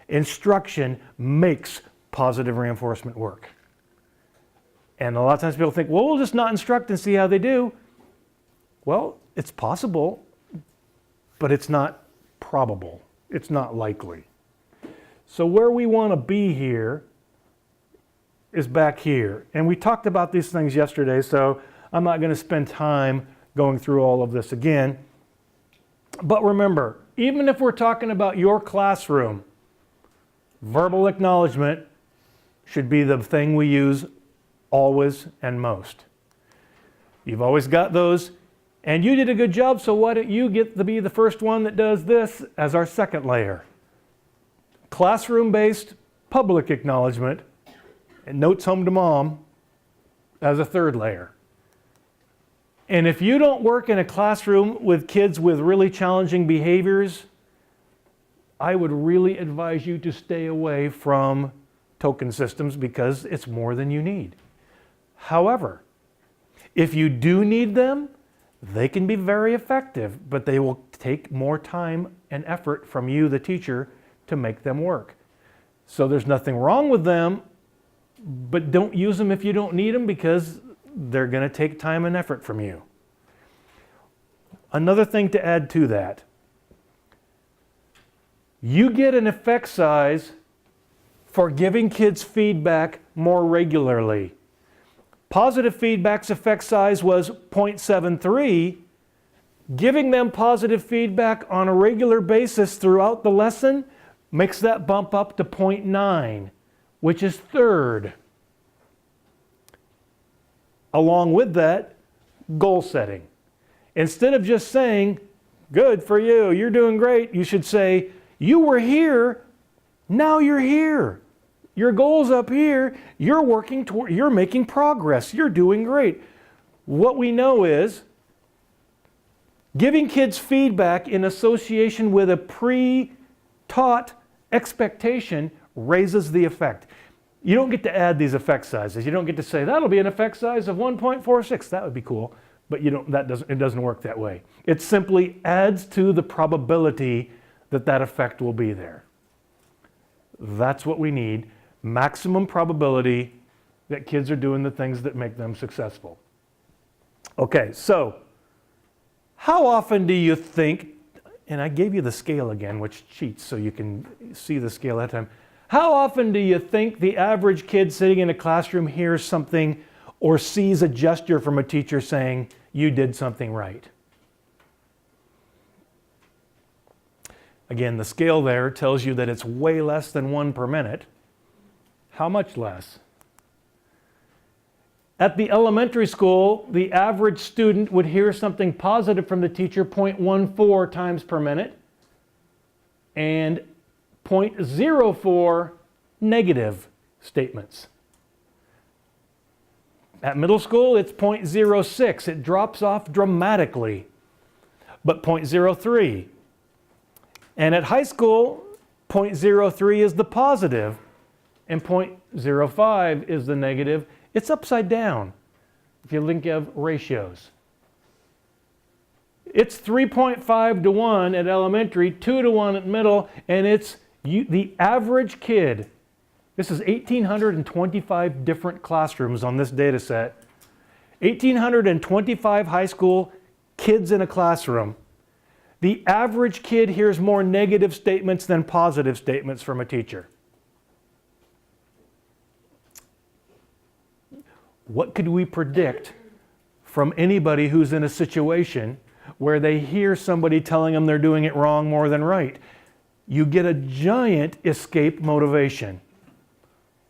Speaker 1: Instruction makes positive reinforcement work. And a lot of times people think, well, we'll just not instruct and see how they do. Well, it's possible, but it's not probable. It's not likely. So where we want to be here is back here. And we talked about these things yesterday, so I'm not going to spend time going through all of this again. But remember, even if we're talking about your classroom, verbal acknowledgement should be the thing we use always and most. You've always got those, and you did a good job, so why don't you get to be the first one that does this as our second layer? Classroom-based public acknowledgement and notes home to mom as a third layer. And if you don't work in a classroom with kids with really challenging behaviors, I would really advise you to stay away from token systems because it's more than you need. However, if you do need them, they can be very effective, but they will take more time and effort from you, the teacher, to make them work. So there's nothing wrong with them, but don't use them if you don't need them because they're going to take time and effort from you. Another thing to add to that, you get an effect size for giving kids feedback more regularly. Positive feedback's effect size was 0.73. Giving them positive feedback on a regular basis throughout the lesson makes that bump up to 0.9, which is third. Along with that, goal setting. Instead of just saying, good for you, you're doing great, you should say, you were here, now you're here. Your goal's up here, you're working toward, you're making progress, you're doing great. What we know is giving kids feedback in association with a pre-taught expectation raises the effect. You don't get to add these effect sizes. You don't get to say, that'll be an effect size of 1.46. That would be cool. But it doesn't work that way. It simply adds to the probability that that effect will be there. That's what we need. Maximum probability that kids are doing the things that make them successful. Okay, so how often do you think, and I gave you the scale again, which cheats so you can see the scale at a time. How often do you think the average kid sitting in a classroom hears something or sees a gesture from a teacher saying, you did something right? Again, the scale there tells you that it's way less than 1 per minute. How much less? At the elementary school, the average student would hear something positive from the teacher 0.14 times per minute and 0.04 negative statements. At middle school, it's 0.06. It drops off dramatically, but 0.03. And at high school, 0.03 is the positive and 0.05 is the negative. It's upside down if you think of ratios. It's 3.5 to 1 at elementary, 2 to 1 at middle, and it's the average kid. This is 1,825 different classrooms on this data set. 1,825 high school kids in a classroom. The average kid hears more negative statements than positive statements from a teacher. What could we predict from anybody who's in a situation where they hear somebody telling them they're doing it wrong more than right? You get a giant escape motivation.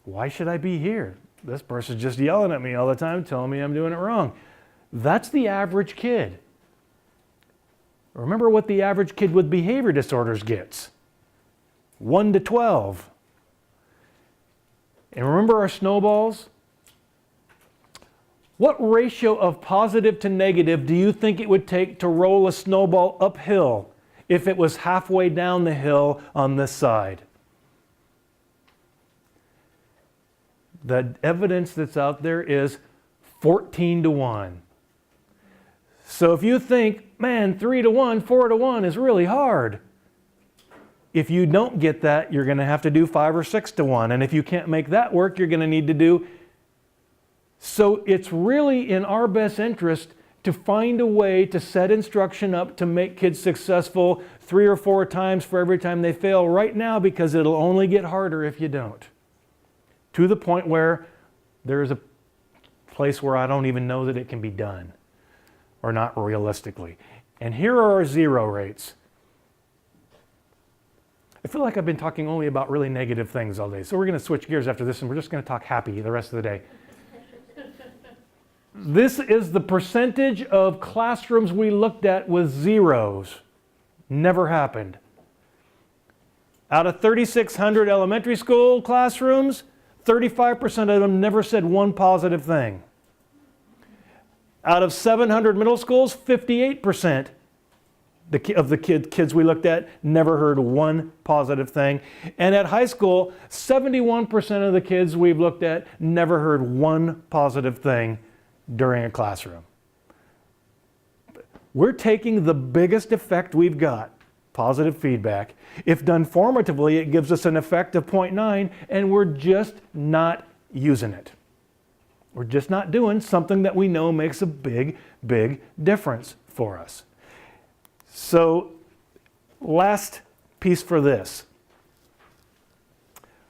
Speaker 1: Why should I be here? This person's just yelling at me all the time, telling me I'm doing it wrong. That's the average kid. Remember what the average kid with behavior disorders gets. 1 to 12. And remember our snowballs? What ratio of positive to negative do you think it would take to roll a snowball uphill if it was halfway down the hill on this side? The evidence that's out there is 14 to 1. So if you think, man, 3 to 1, 4 to 1 is really hard. If you don't get that, you're going to have to do 5 or 6 to 1. And if you can't make that work, you're going to need to do. So it's really in our best interest to find a way to set instruction up to make kids successful 3 or 4 times for every time they fail right now, because it'll only get harder if you don't. To the point where there's a place where I don't even know that it can be done, or not realistically. And here are our 0 rates. I feel like I've been talking only about really negative things all day, so we're going to switch gears after this and we're just going to talk happy the rest of the day. This is the percentage of classrooms we looked at with 0s. Never happened. Out of 3,600 elementary school classrooms, 35% of them never said one positive thing. Out of 700 middle schools, 58% of the kids we looked at never heard one positive thing. And at high school, 71% of the kids we've looked at never heard one positive thing during a classroom. We're taking the biggest effect we've got, positive feedback. If done formatively, it gives us an effect of 0.9, and we're just not using it. We're just not doing something that we know makes a big, big difference for us. So, last piece for this.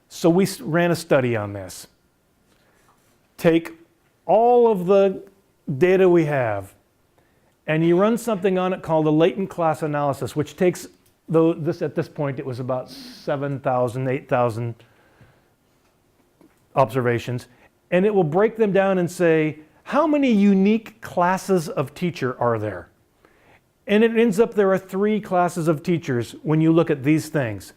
Speaker 1: So we ran a study on this. Take all of the data we have, and you run something on it called a latent class analysis, which takes, at this point it was about 7,000, 8,000 observations, and it will break them down and say, how many unique classes of teacher are there? And it ends up there are 3 classes of teachers when you look at these things.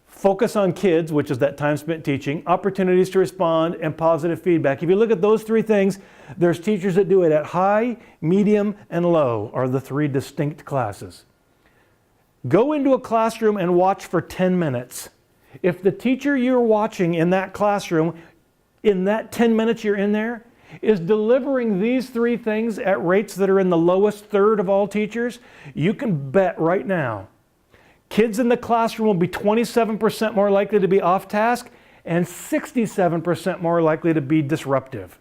Speaker 1: Focus on kids, which is that time spent teaching, opportunities to respond, and positive feedback. If you look at those 3 things, there's teachers that do it at high, medium, and low are the 3 distinct classes. Go into a classroom and watch for 10 minutes. If the teacher you're watching in that classroom, in that 10 minutes you're in there, is delivering these 3 things at rates that are in the lowest third of all teachers, you can bet right now kids in the classroom will be 27% more likely to be off task and 67% more likely to be disruptive.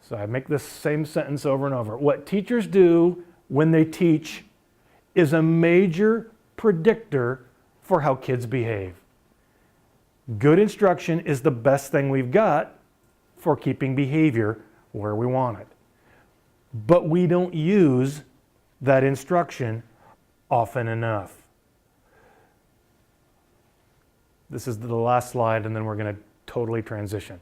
Speaker 1: So I make this same sentence over and over. What teachers do when they teach is a major predictor for how kids behave. Good instruction is the best thing we've got for keeping behavior where we want it. But we don't use that instruction often enough. This is the last slide, and then we're going to totally transition.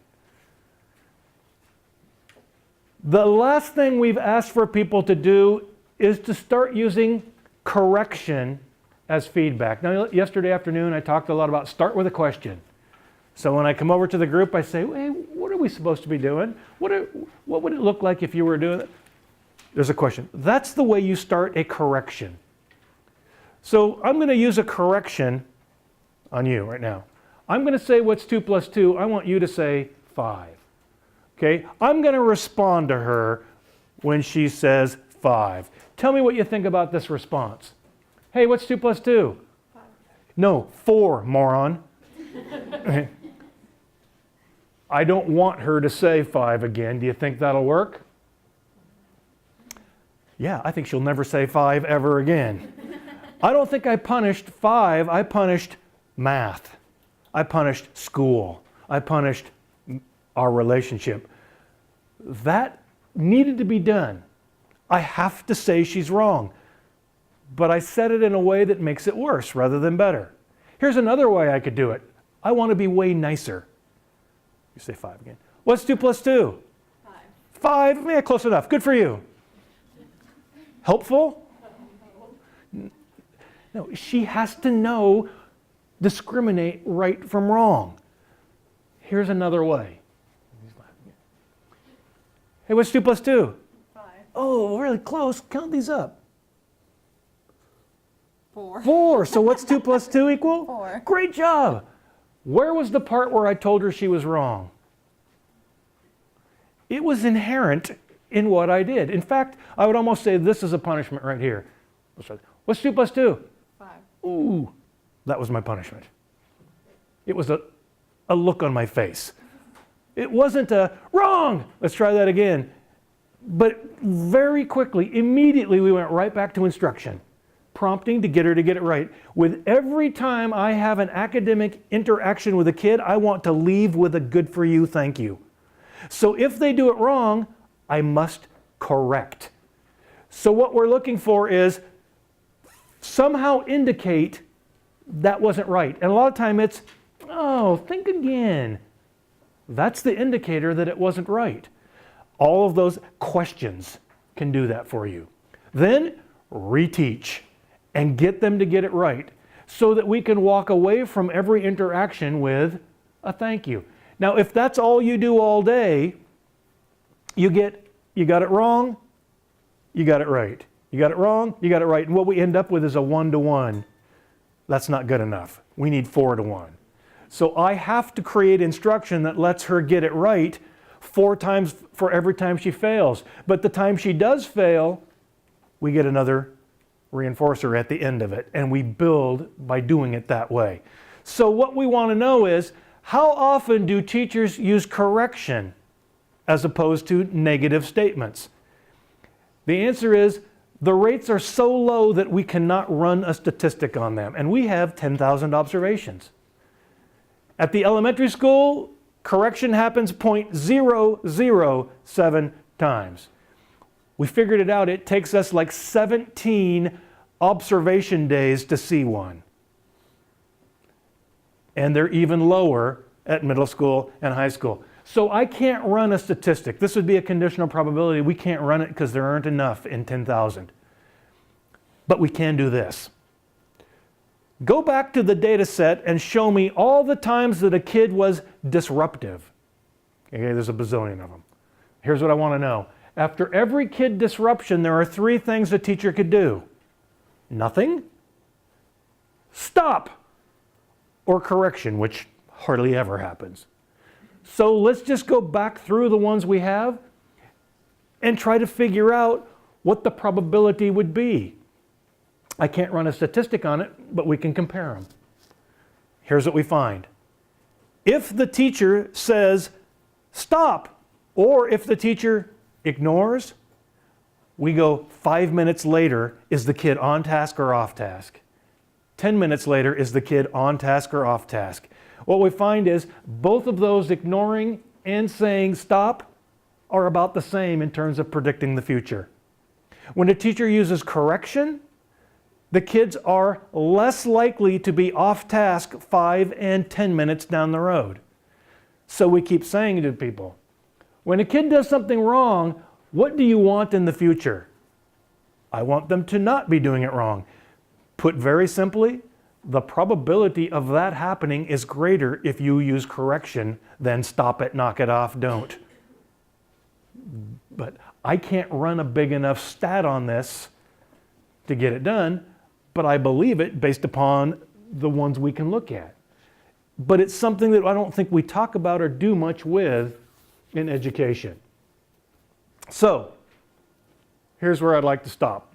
Speaker 1: The last thing we've asked for people to do is to start using correction as feedback. Now, yesterday afternoon, I talked a lot about start with a question. So when I come over to the group, I say, hey, what are we supposed to be doing? What would it look like if you were doing it? There's a question. That's the way you start a correction. So I'm going to use a correction on you right now. I'm going to say what's 2 plus 2. I want you to say 5. Okay? I'm going to respond to her when she says 5. Tell me what you think about this response. Hey, what's 2 plus 2?
Speaker 4: 5.
Speaker 1: No, 4, moron. I don't want her to say 5 again. Do you think that'll work? Yeah, I think she'll never say 5 ever again. I don't think I punished 5. I punished math. I punished school. I punished our relationship. That needed to be done. I have to say she's wrong. But I said it in a way that makes it worse rather than better. Here's another way I could do it. I want to be way nicer. You say 5 again. What's 2 plus 2?
Speaker 4: 5.
Speaker 1: 5? Yeah, close enough. Good for you. Helpful? No, she has to know, discriminate right from wrong. Here's another way. Hey, what's 2 plus 2?
Speaker 4: 5.
Speaker 1: Oh, really close. Count these up.
Speaker 4: 4.
Speaker 1: 4. So what's 2 plus 2 equal?
Speaker 4: 4.
Speaker 1: Great job. Where was the part where I told her she was wrong? It was inherent in what I did. In fact, I would almost say this is a punishment right here. What's 2 plus 2?
Speaker 4: 5.
Speaker 1: Ooh, that was my punishment. It was a look on my face. It wasn't a wrong. Let's try that again. But very quickly, immediately, we went right back to instruction, prompting to get her to get it right. With every time I have an academic interaction with a kid, I want to leave with a good for you, thank you. So if they do it wrong, I must correct. So what we're looking for is somehow indicate that wasn't right. And a lot of time it's, oh, think again. That's the indicator that it wasn't right. All of those questions can do that for you. Then reteach and get them to get it right so that we can walk away from every interaction with a thank you. Now, if that's all you do all day, you got it wrong, you got it right. You got it wrong, you got it right. And what we end up with is a 1-to-1. That's not good enough. We need 4-to-1. So I have to create instruction that lets her get it right 4 times for every time she fails. But the time she does fail, we get another reinforcer at the end of it. And we build by doing it that way. So what we want to know is, how often do teachers use correction as opposed to negative statements? The answer is, the rates are so low that we cannot run a statistic on them. And we have 10,000 observations. At the elementary school, correction happens 0.007 times. We figured it out. It takes us like 17 observation days to see one. And they're even lower at middle school and high school. So I can't run a statistic. This would be a conditional probability. We can't run it because there aren't enough in 10,000. But we can do this. Go back to the data set and show me all the times that a kid was disruptive. Okay, there's a bazillion of them. Here's what I want to know. After every kid disruption, there are 3 things a teacher could do. Nothing, stop, or correction, which hardly ever happens. So let's just go back through the ones we have and try to figure out what the probability would be. I can't run a statistic on it, but we can compare them. Here's what we find. If the teacher says, stop, or if the teacher ignores, we go 5 minutes later, is the kid on task or off task? 10 minutes later, is the kid on task or off task? What we find is both of those, ignoring and saying stop, are about the same in terms of predicting the future. When a teacher uses correction, the kids are less likely to be off task 5 and 10 minutes down the road. So we keep saying to people, when a kid does something wrong, what do you want in the future? I want them to not be doing it wrong. Put very simply, the probability of that happening is greater if you use correction than stop it, knock it off, don't. But I can't run a big enough stat on this to get it done, but I believe it based upon the ones we can look at. But it's something that I don't think we talk about or do much with in education. So, here's where I'd like to stop.